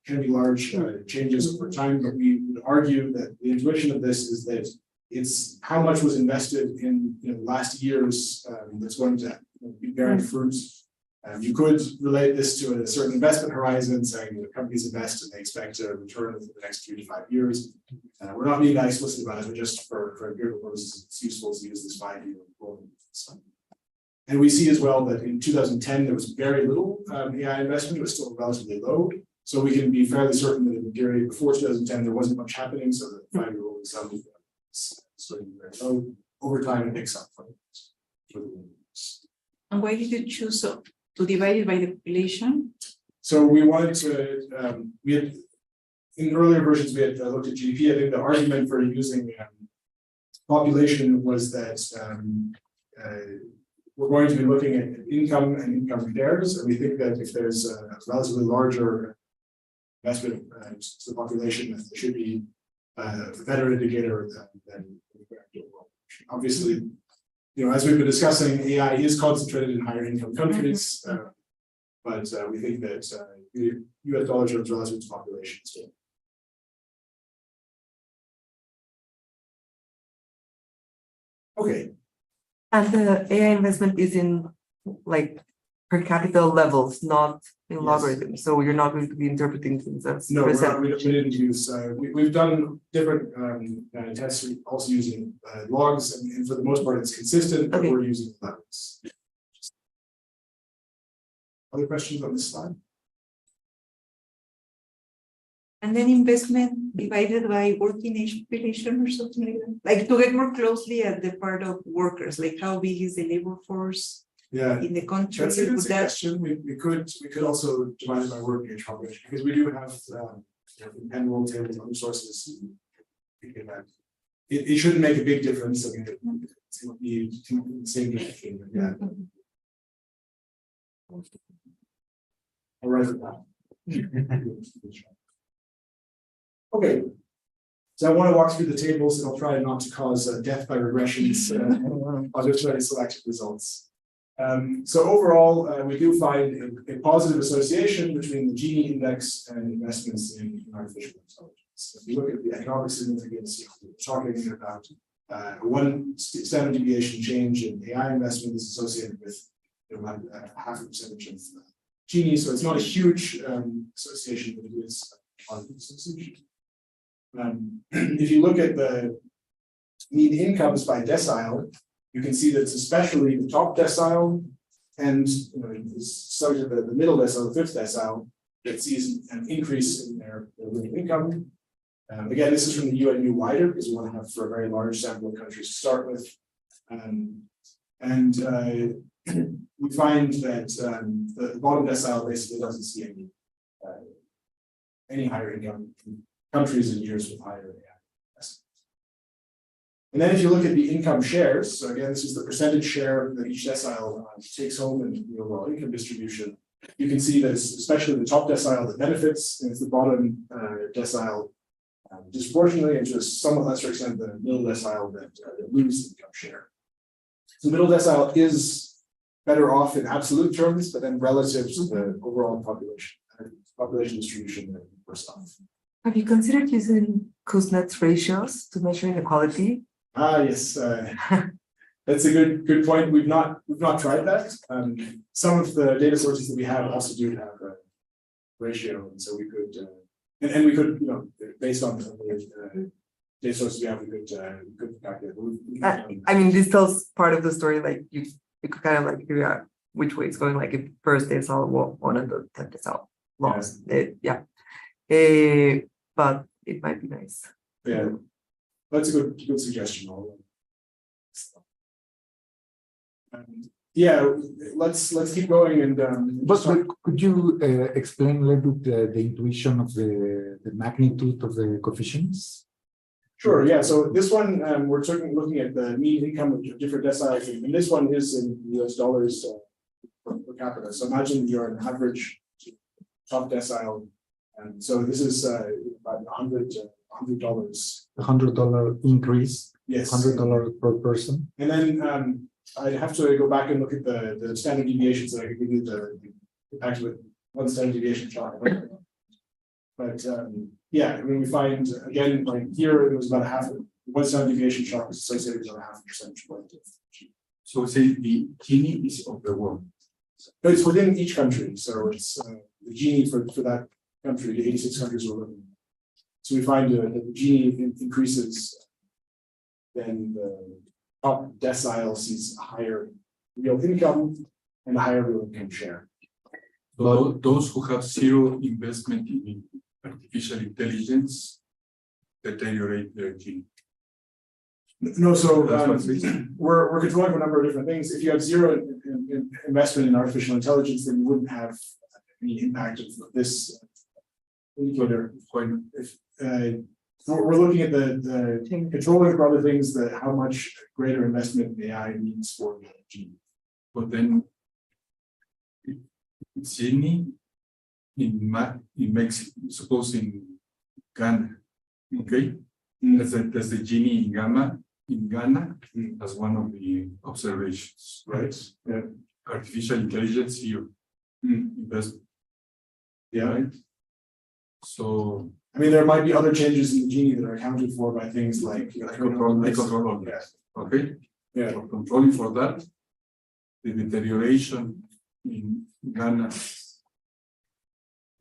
can be large changes over time, but we would argue that the intuition of this is that it's how much was invested in the last years that's going to be bearing fruits. You could relate this to a certain investment horizon, saying the companies invest and they expect a return within the next 3 to 5 years. We're not being that explicit about it, but just for empirical purposes, it's useful to use this 5-year rolling sum. And we see as well that in 2010, there was very little AI investment. It was still relatively low. So we can be fairly certain that in the period before 2010, there wasn't much happening. So the 5-year rolling sum is very low. Over time, it picks up. And why did you choose to divide it by the population? So we wanted to, in earlier versions, we had looked at GDP. I think the argument for using population was that we're going to be looking at income and income shares, and we think that if there's a relatively larger investment to the population, that there should be a better indicator than obviously, as we've been discussing, AI is concentrated in higher income countries, but we think that US dollar terms relative to population is good. Okay. And the AI investment is in like per capita levels, not in Yes. logarithms. So you're not going to be interpreting things as No, percent. we didn't use, we've done different tests, also using logs, and for the most part, it's consistent, but Okay. we're using levels. Other questions on this slide? And then investment divided by working age population or something like that, like to get more closely at the part of workers, like how big is the labor force Yeah, in the country? that's a good Would that- suggestion. We could also divide it by work age population, because we do have annual tables, other sources. It shouldn't make a big difference. I mean, it's going to be the same direction, but yeah. All right. Okay. So I want to walk through the tables, and I'll try not to cause death by regressions. I'll just try to select results. So overall, we do find a positive association between the Gini index and investments in artificial intelligence. If you look at the economic significance, we're talking about one standard deviation change in AI investment is associated with about 0.5% of Gini. So it's not a huge association, but it is a positive association. If you look at the mean incomes by decile, you can see that it's especially the top decile and it's subject to the middle decile, the fifth decile, that sees an increase in their real income. Again, this is from the UNU wider, because we want to have for a very large sample of countries to start with. We find that the bottom decile basically doesn't see any higher income countries in years with higher AI. And then if you look at the income shares, so again, this is the percentage share that each decile takes home in the overall income distribution. You can see that it's especially the top decile that benefits, and it's the bottom decile disproportionately, and to a somewhat lesser extent the middle decile that lose income share. So middle decile is better off in absolute terms, but then relative to the overall population distribution, worse off. Have you considered using Kuznets ratios to measure inequality? Yes, that's a good point. We've not tried that. Some of the data sources that we have also do have a ratio, and so we could, and we could, based on the data sources we have, we could calculate. I mean, this tells part of the story. Like you could kind of like figure out which way it's going. Like if first decile won and the 10th decile lost. Yeah. But it might be nice. Yeah. That's a good suggestion. Yeah, let's keep going and But could you explain a little bit the intuition of the magnitude of the coefficients? Sure, yeah. So this one we're looking at the mean income of different deciles, and this one is in US dollars per capita. So imagine you're an average top decile, and so this is about $100. $100 increase. Yes. $100 per person. And then I'd have to go back and look at the standard deviations that I could give you the impact with one standard deviation chart. But yeah, I mean, we find again, like here, it was about one standard deviation chart was associated with about 0.5 percentage point. So say the Gini is of the world. But it's within each country, so it's the Gini for that country, the 86 countries we're looking at. So we find that the Gini increases, then the top decile sees a higher real income and a higher real income share. So those who have zero investment in artificial intelligence deteriorate their Gini. No, so That's what it is. we're controlling for a number of different things. If you have zero investment in artificial intelligence, then you wouldn't have any impact of this indicator. we're looking at the controlling for other things, that how much greater investment in AI means for the Gini. But then Gini in Mexico, suppose in Ghana, okay? That's the Gini in Ghana as one of the observations, right? Yeah. Artificial intelligence here, investment. Yeah. Right? So I mean, there might be other changes in the Gini that are accounted for by things like I control all that. Okay. Yeah. So controlling for that, the deterioration in Ghana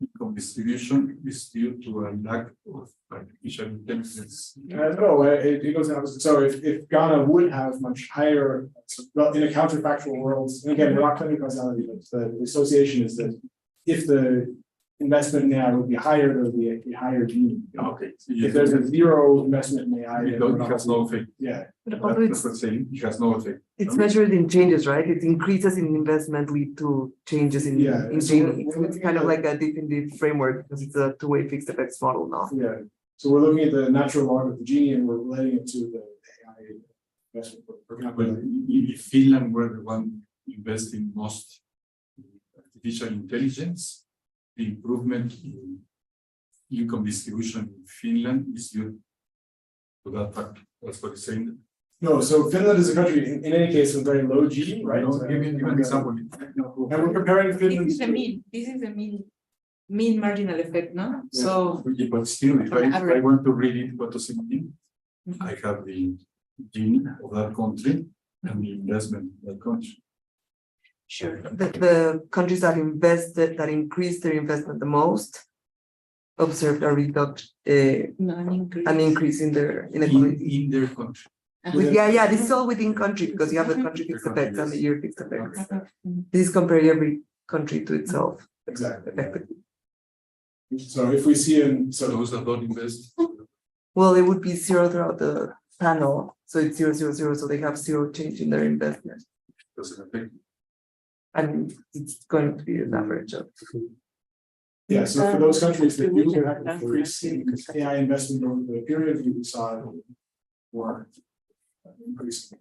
income distribution is due to a lack of artificial intelligence. No, it goes down. So if Ghana would have much higher, well, in a counterfactual world, and again, we're not claiming causality, but the association is that if the investment in AI would be higher, there would be a higher Gini. Okay. If there's a zero investment in AI, It has no effect. Yeah. That's what I'm saying. It has no effect. It's measured in changes, right? It increases in investment lead to changes in So Gini. we're It's kind of like a definitive framework because it's a two-way fixed effects model now. Yeah. So we're looking at the natural log of the Gini and we're relating it to the AI investment per Well, capita. if Finland were the one investing most in artificial intelligence, the improvement in income distribution in Finland is due to that fact. That's what he's saying. No, so Finland is a country, in any case, with very low Gini, right? Give me an example. And we're comparing Finland. This is the mean, mean marginal effect, no? Yeah. So, Yeah, but still, if I want to read it, what does it mean? I have the Gini of that country and the investment in that country. sure. The countries that increase their investment the most observed a reduction, No, an increase in their inequality. In their country. Yeah, this is all within country because you have the country fixed effects and the year fixed effects. This is comparing every country to itself. Exactly. Effectively. So if we see So those that don't invest, Well, it would be zero throughout the panel. So it's 0, 0, 0. So they have zero change in their investment. doesn't affect. And it's going to be an average of. Yeah, so for those countries that do have an increase in AI investment over the period, we saw more increase.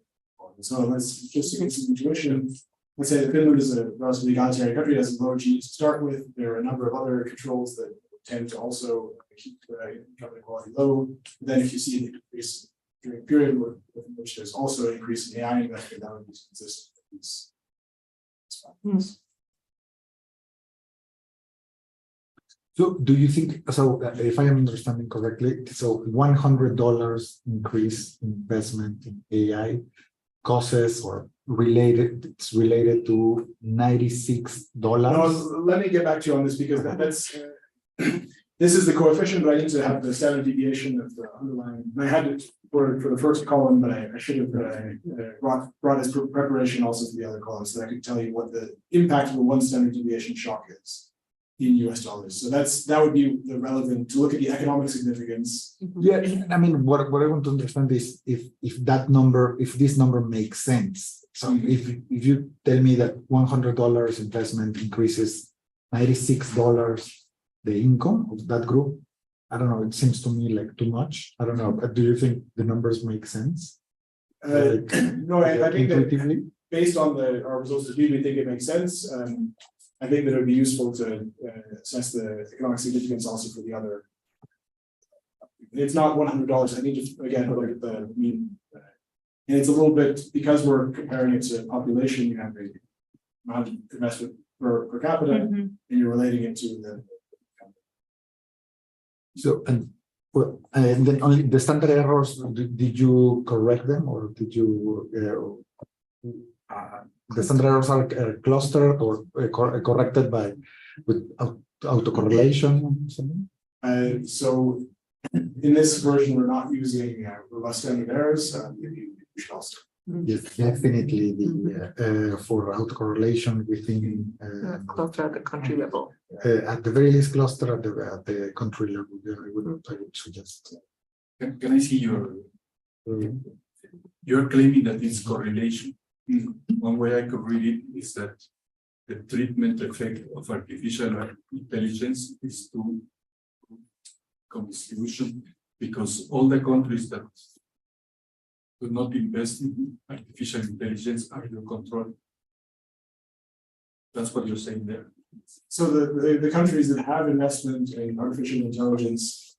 So let's just to get some intuition. Let's say that Finland is a relatively egalitarian country, has a low Gini to start with. There are a number of other controls that tend to also keep income inequality low. Then if you see an increase during a period within which there's also an increase in AI investment, that would be consistent with these factors. So do you think, so if I am understanding correctly, so $100 increase investment in AI causes or it's related to $96? No, let me get back to you on this because that's this is the coefficient, but I need to have the standard deviation of the underlying. And I had it for the first column, but I should have brought as preparation also for the other columns so that I could tell you what the impact of the one standard deviation shock is in US dollars. So that would be the relevant to look at the economic significance. Yeah, I mean, what I want to understand is if this number makes sense. So if you tell me that $100 investment increases $96 the income of that group, I don't know, it seems to me like too much. I don't know, but do you think the numbers make sense? No, I think that based on our results to we think it makes sense. I think that it would be useful to assess the economic significance also for the other. It's not $100. I need to again look at the mean. And it's a little bit because we're comparing it to population, you have the amount of investment per capita, and you're relating it to the. So and then only the standard errors, did you correct them or did you the standard errors are clustered or corrected with autocorrelation? So in this version, we're not using robust standard errors. Yes, definitely for autocorrelation within Cluster at the country level. at the very least cluster at the country level. I would suggest. Can I see you're claiming that it's correlation? One way I could read it is that the treatment effect of artificial intelligence is to income distribution because all the countries that do not invest in artificial intelligence are under control. That's what you're saying there. So the countries that have investment in artificial intelligence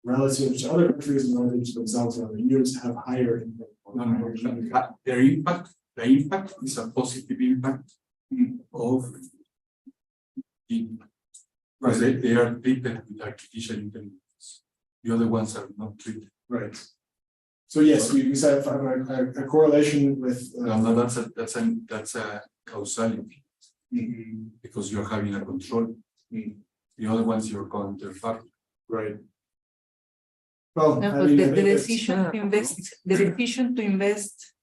relative to other countries and relative to themselves and other years have higher impact. Their impact, the impact is a positive impact of because they are treated with artificial intelligence. The other ones are not treated. Right. So yes, we said a correlation with. No, that's a causality. Because you're having a control. The other ones you're counterfactor. Right. Well, No, I but mean, the decision to invest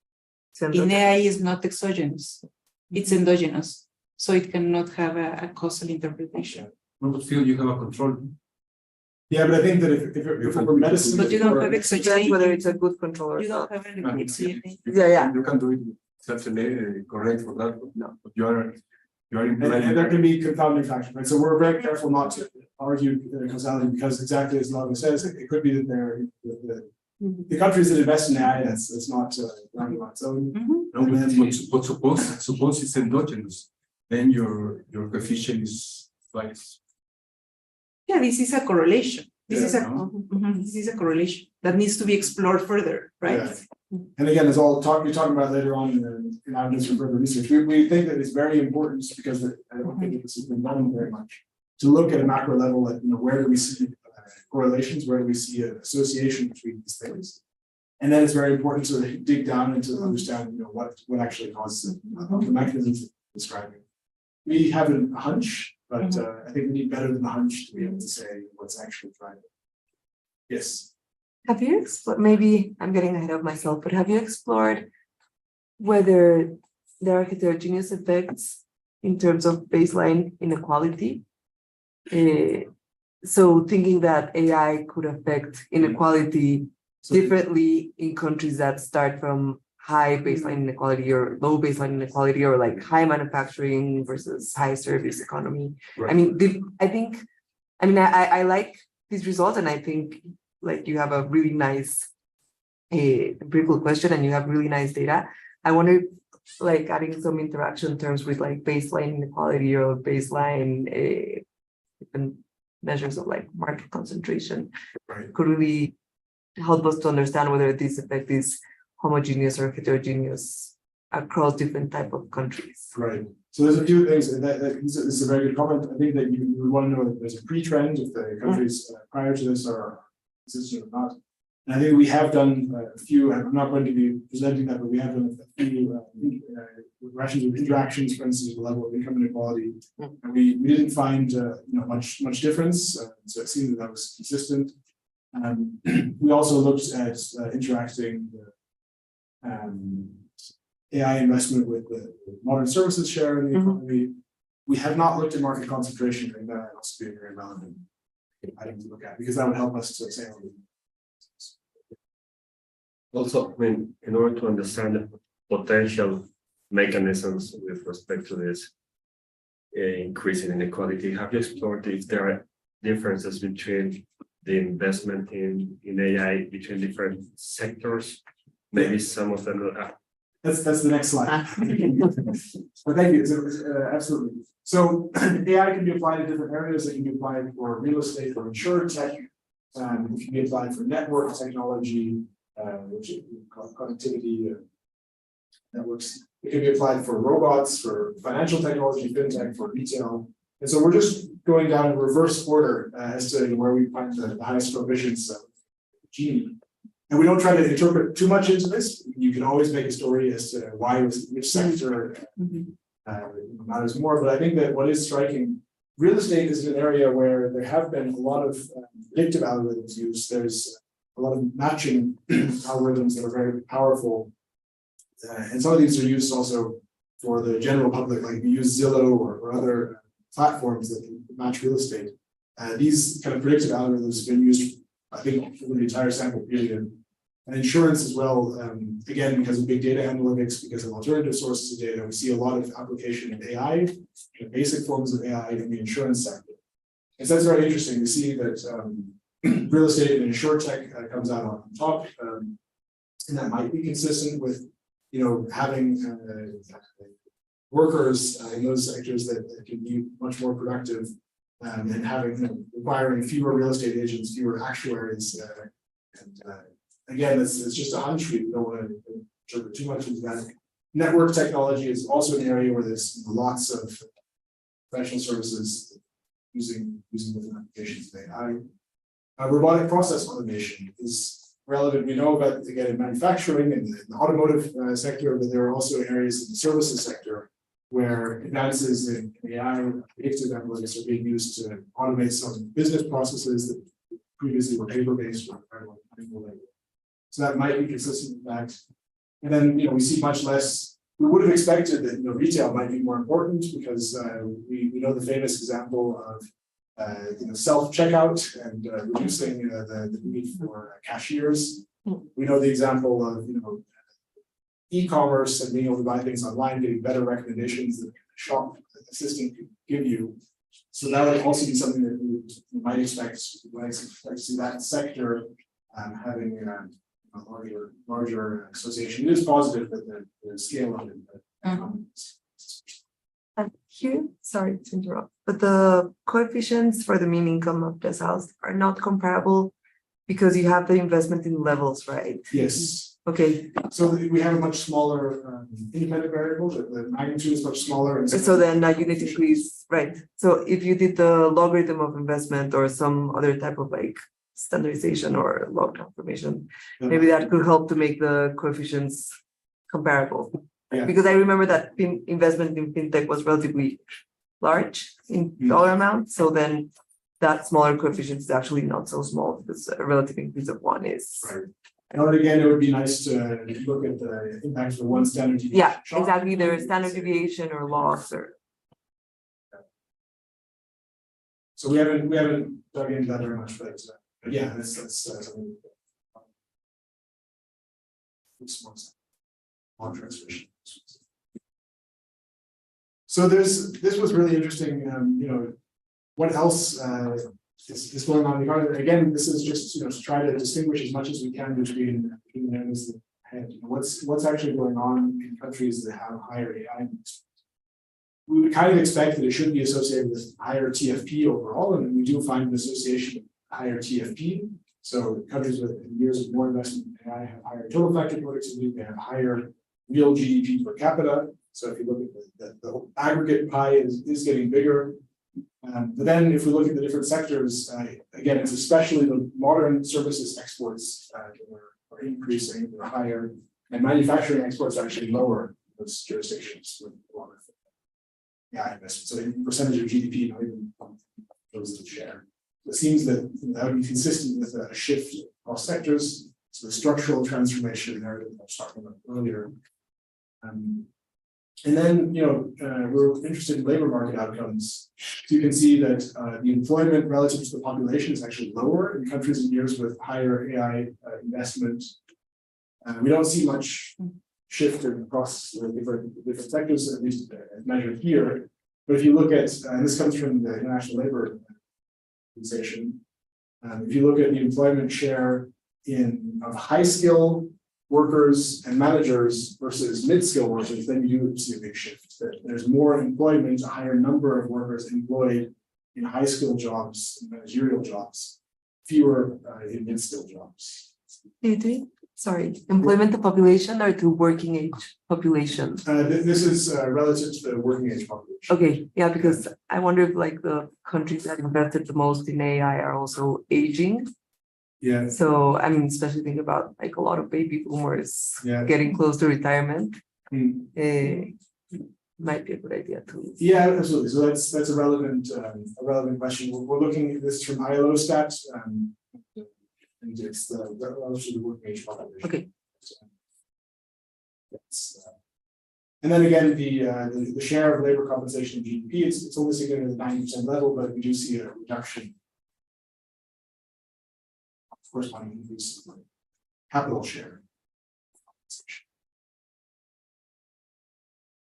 in AI is not exogenous, it's endogenous, so it cannot have a causal interpretation. No, but still you have a control. yeah, but I think that if it were medicine. But you don't have Depends exogenous. whether it's a good control or You not. don't have any exogenous. Yeah. You can do it. That's correct for that. No. But you are And implying there can be confounding factors, right? So we're very careful not to argue causality because exactly as Laura says, it could be that the countries that invest in AI, that's not running on its own. No, but suppose it's endogenous, then your coefficient is twice. Yeah, this is a correlation. This is a correlation that needs to be explored further, right? Yeah. And again, as I'll be talking about later on in avenues for further research, we think that it's very important because I don't think this has been done very much to look at a macro level at where do we see correlations, where do we see an association between these things, and then it's very important to dig down and to understand what actually causes it, the mechanisms describing. We have a hunch, but I think we need better than a hunch to be able to say what's actually driving it. Yes. Have you explored, maybe I'm getting ahead of myself, but have you explored whether there are heterogeneous effects in terms of baseline inequality? So thinking that AI could affect inequality differently in countries that start from high baseline inequality or low baseline inequality, or like high manufacturing versus high service economy. Right. I mean, I like these results, and I think like you have a really nice empirical question and you have really nice data. I wonder, like adding some interaction terms with like baseline inequality or baseline different measures of like market concentration could really help us to understand whether this effect is homogeneous or heterogeneous across different type of countries. Right. So there's a few things that this is a very good comment. I think that you would want to know if there's a pre-trend, if the countries prior to this are consistent or not. And I think we have done a few, I'm not going to be presenting that, but we have done a few regressions of interactions, for instance, at the level of income inequality. And we didn't find much difference. So it seemed that was consistent. We also looked at interacting AI investment with the modern services share in the economy. We have not looked at market concentration, and that must be very relevant item to look at, because that would help us to say. Also, I mean, in order to understand the potential mechanisms with respect to this increase in inequality, have you explored if there are differences between the investment in AI between different sectors? Maybe some of them. That's the next slide. But thank you. Absolutely. So AI can be applied in different areas. It can be applied for real estate or insurance tech. It can be applied for network technology, which is connectivity networks. It can be applied for robots, for financial technology, fintech, for retail. And so we're just going down in reverse order as to where we find the highest provisions of Gini. And we don't try to interpret too much into this. You can always make a story as to why which sector matters more. But I think that what is striking, real estate is an area where there have been a lot of predictive algorithms used. There's a lot of matching algorithms that are very powerful. And some of these are used also for the general public, like we use Zillow or other platforms that can match real estate. These kind of predictive algorithms have been used, I think, for the entire sample period. And insurance as well, again, because of big data analytics, because of alternative sources of data, we see a lot of application of AI, basic forms of AI in the insurance sector. And so that's very interesting to see that real estate and insurtech comes out on top, and that might be consistent with, having workers in those sectors that can be much more productive, and having requiring fewer real estate agents, fewer actuaries, and again, it's just a hunch. We don't want to interpret too much into that. Network technology is also an area where there's lots of professional services using different applications of AI. Robotic process automation is relevant. We know about, again, in manufacturing and the automotive sector, but there are also areas in the services sector where advances in AI predictive analytics are being used to automate some business processes that previously were paper-based or manual labor. So that might be consistent with that. And then, we see much less. We would have expected that retail might be more important because we know the famous example of self-checkout and reducing the need for cashiers. We know the example of e-commerce and being able to buy things online, getting better recommendations that the shop assistant could give you. So that would also be something that we might expect to see that sector having a larger association. It is positive that the scale of it. Here, sorry to interrupt, but the coefficients for the mean income of deciles are not comparable because you have the investment in levels, right? Yes. Okay, So we have a much smaller independent variable. The magnitude is much smaller. And so then you need to increase, right? So if you did the logarithm of investment or some other type of standardization or log transformation, maybe that could help to make the coefficients comparable. Yeah. Because I remember that investment in fintech was relatively large in dollar amount. So then that smaller coefficient is actually not so small because a relative increase of 1 is. Right. And again, it would be nice to look at the impact of one standard deviation. Yeah, exactly. Either standard deviation or loss or. So we haven't dug into that very much, but yeah, that's something. On transmission. So this was really interesting. What else is going on in the economy? Again, this is just to try to distinguish as much as we can between the areas that head. What's actually going on in countries that have higher AI. We would kind of expect that it should be associated with higher TFP overall, and we do find an association with higher TFP. So countries with years of more investment in AI have higher total factor productivity. They have higher real GDP per capita. So if you look at the aggregate pie is getting bigger. But then if we look at the different sectors, again, it's especially the modern services exports that are increasing, they're higher, and manufacturing exports are actually lower in those jurisdictions with a lot of AI investment. So in percentage of GDP, not even those that share. It seems that that would be consistent with a shift across sectors. So the structural transformation narrative I was talking about earlier. And then, we're interested in labor market outcomes. So you can see that the employment relative to the population is actually lower in countries and years with higher AI investment. We don't see much shift across the different sectors, at least measured here. But if you look at, and this comes from the International Labor Organization, if you look at the employment share of high skill workers and managers versus mid-skill workers, then you do see a big shift. There's more employment, a higher number of workers employed in high skill jobs, and managerial jobs, fewer in mid-skill jobs. Sorry, employment to population or to working age population? This is relative to the working age population. Okay, yeah, because I wonder if the countries that invested the most in AI are also aging. Yeah. So especially think about a lot of baby boomers getting close to retirement. Might be a good idea too. Yeah, absolutely. So that's a relevant question. We're looking at this from ILO stats, and it's the relative to the working age population. Okay. And then again, the share of labor compensation in GDP, it's only significant at the 90% level, but we do see a reduction. Corresponding increase in capital share.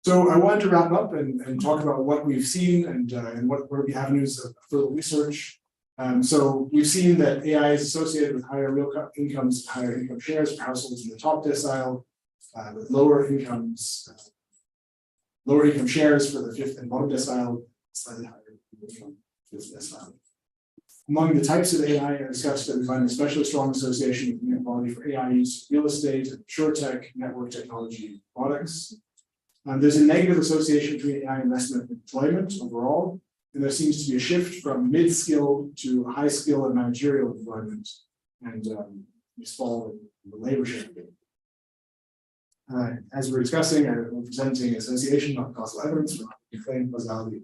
So I wanted to wrap up and talk about what we've seen and what are the avenues of further research. So we've seen that AI is associated with higher real incomes, higher income shares for households in the top decile, with lower income shares for the fifth and bottom decile, slightly higher income fifth decile. Among the types of AI I discussed, that we find an especially strong association with inequality for AI use in real estate, insurtech, network technology products. There's a negative association between AI investment and employment overall, and there seems to be a shift from mid-skill to high skill and managerial employment, and this fall in the labor shifting. As we're discussing, we're presenting association, not causal evidence, we're not claiming causality.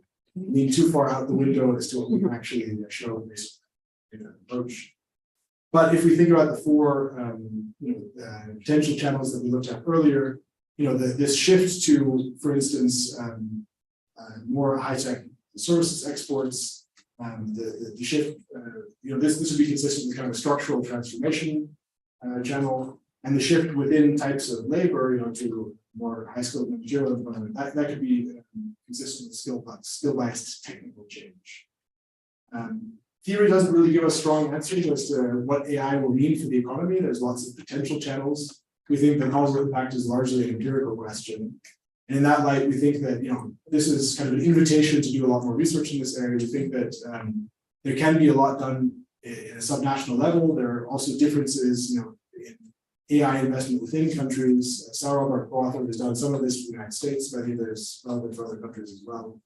Being too far out the window as to what we can actually show based on an approach. But if we think about the four potential channels that we looked at earlier, this shift to, for instance, more high-tech services exports, the shift, this would be consistent with kind of a structural transformation channel, and the shift within types of labor, to more high-skilled managerial employment, that could be consistent with skill-based technical change. Theory doesn't really give us strong answers as to what AI will mean for the economy. There's lots of potential channels. We think the causal impact is largely an empirical question. And in that light, we think that this is kind of an invitation to do a lot more research in this area. We think that there can be a lot done in a subnational level. There are also differences, in AI investment within countries. Sarab, our co-author, has done some of this for the United States, but I think there's relevant for other countries as well.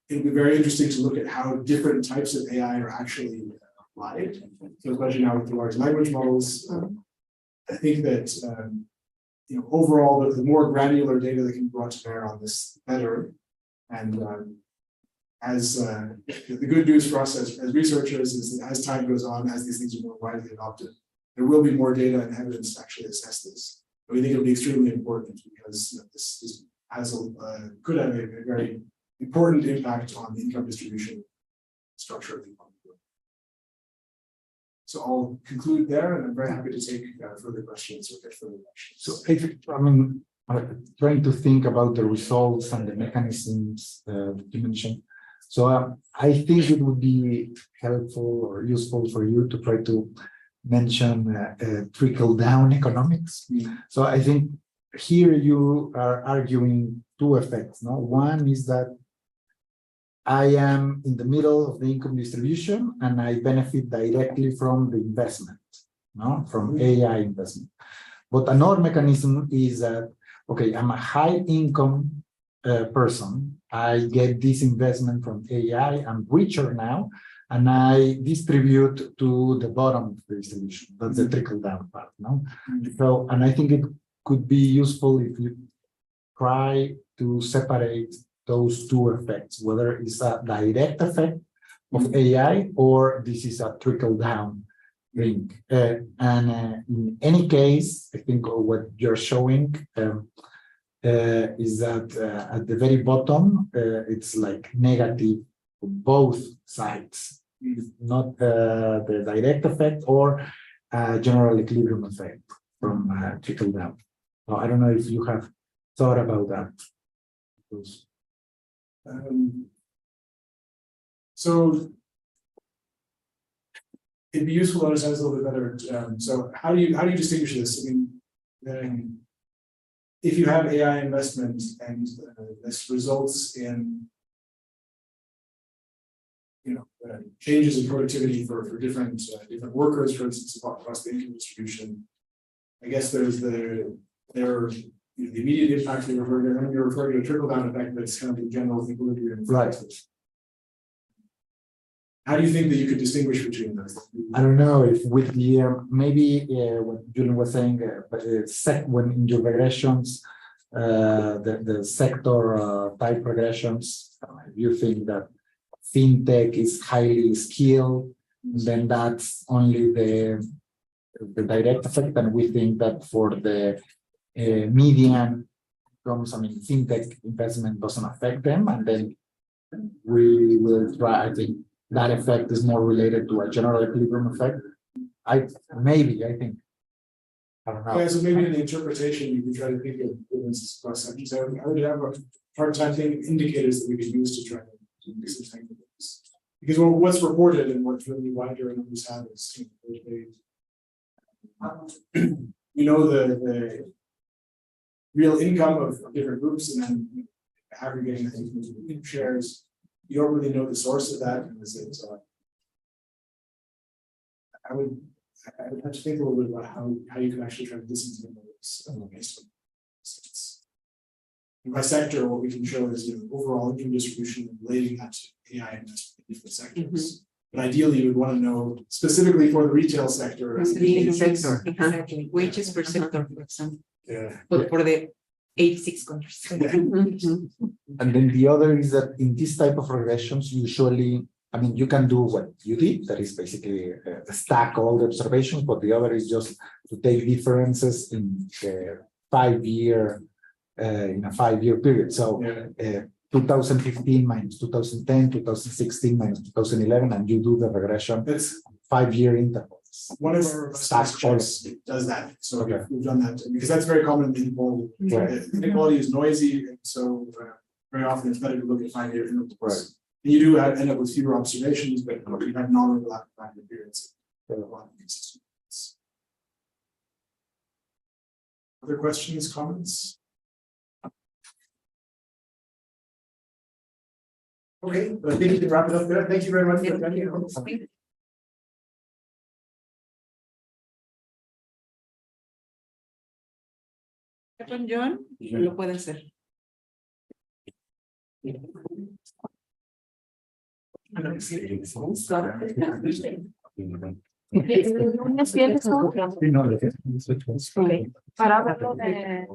It'll be very interesting to look at how different types of AI are actually applied. So especially now with the large language models, I think that overall, the more granular data that can be brought to bear on this, the better. And as the good news for us as researchers is that as time goes on, as these things are more widely adopted, there will be more data and evidence to actually assess this. But we think it'll be extremely important because this has could have a very important impact on the income distribution structure of the economy. So I'll conclude there, and I'm very happy to take further questions or get further questions. So trying to think about the results and the mechanisms that you mentioned. So I think it would be helpful or useful for you to try to mention trickle-down economics. So I think here you are arguing two effects. No, one is that I am in the middle of the income distribution and I benefit directly from the investment, from AI investment. But another mechanism is that, okay, I'm a high income person. I get this investment from AI. I'm richer now, and I distribute to the bottom of the distribution. That's the trickle down part. So, and I think it could be useful if you try to separate those two effects, whether it's a direct effect of AI or this is a trickle down thing. In any case, I think what you're showing is that at the very bottom, it's like negative for both sides, not the direct effect or general equilibrium effect from trickle down. So I don't know if you have thought about that. So it'd be useful to understand this a little bit better. So how do you distinguish this? I mean, if you have AI investment and this results in changes in productivity for different workers, for instance, across the income distribution, I guess there's the immediate impact you're referring to a trickle-down effect that's kind of the general equilibrium. Right. How do you think that you could distinguish between those? I don't know if with the maybe what Julian was saying, but when in your regressions, the sector type regressions, you think that fintech is highly skilled, then that's only the direct effect, and we think that for the median incomes, fintech investment doesn't affect them, and then we will try. I think that effect is more related to a general equilibrium effect. I think. I don't know. Yeah, so maybe in the interpretation, you can try to think of differences across sectors. I would have a hard time thinking of indicators that we could use to try to do some things. Because what's reported and what's really wider and numbers have is, you know, the real income of different groups, and then aggregating that into shares. You don't really know the source of that, and I would have to think a little bit about how you can actually try to disentangle this based on by sector. What we can show is, you know, overall income distribution and relating that to AI investment in different sectors. But ideally, you would want to know specifically for the retail sector. Exactly, wages per sector, for example. Yeah. But for the 86 countries. And then the other is that in this type of regressions, usually, I mean, you can do what you did, that is basically stack all the observations, but the other is just to take differences in the 5-year, in a 5-year period. So 2015 minus 2010, 2016 minus 2011, and you do the regression. That's 5-year intervals. one of our stack charts does that. So we've done that because that's very common in inequality. Inequality is noisy, and so very often it's better to look at 5-year intervals. And you do end up with fewer observations, but you have non-overlapping 5-year periods. Other questions, comments? Okay, but I think we can wrap it up there. Thank you very much for attending. John, lo puede hacer. Para verlo de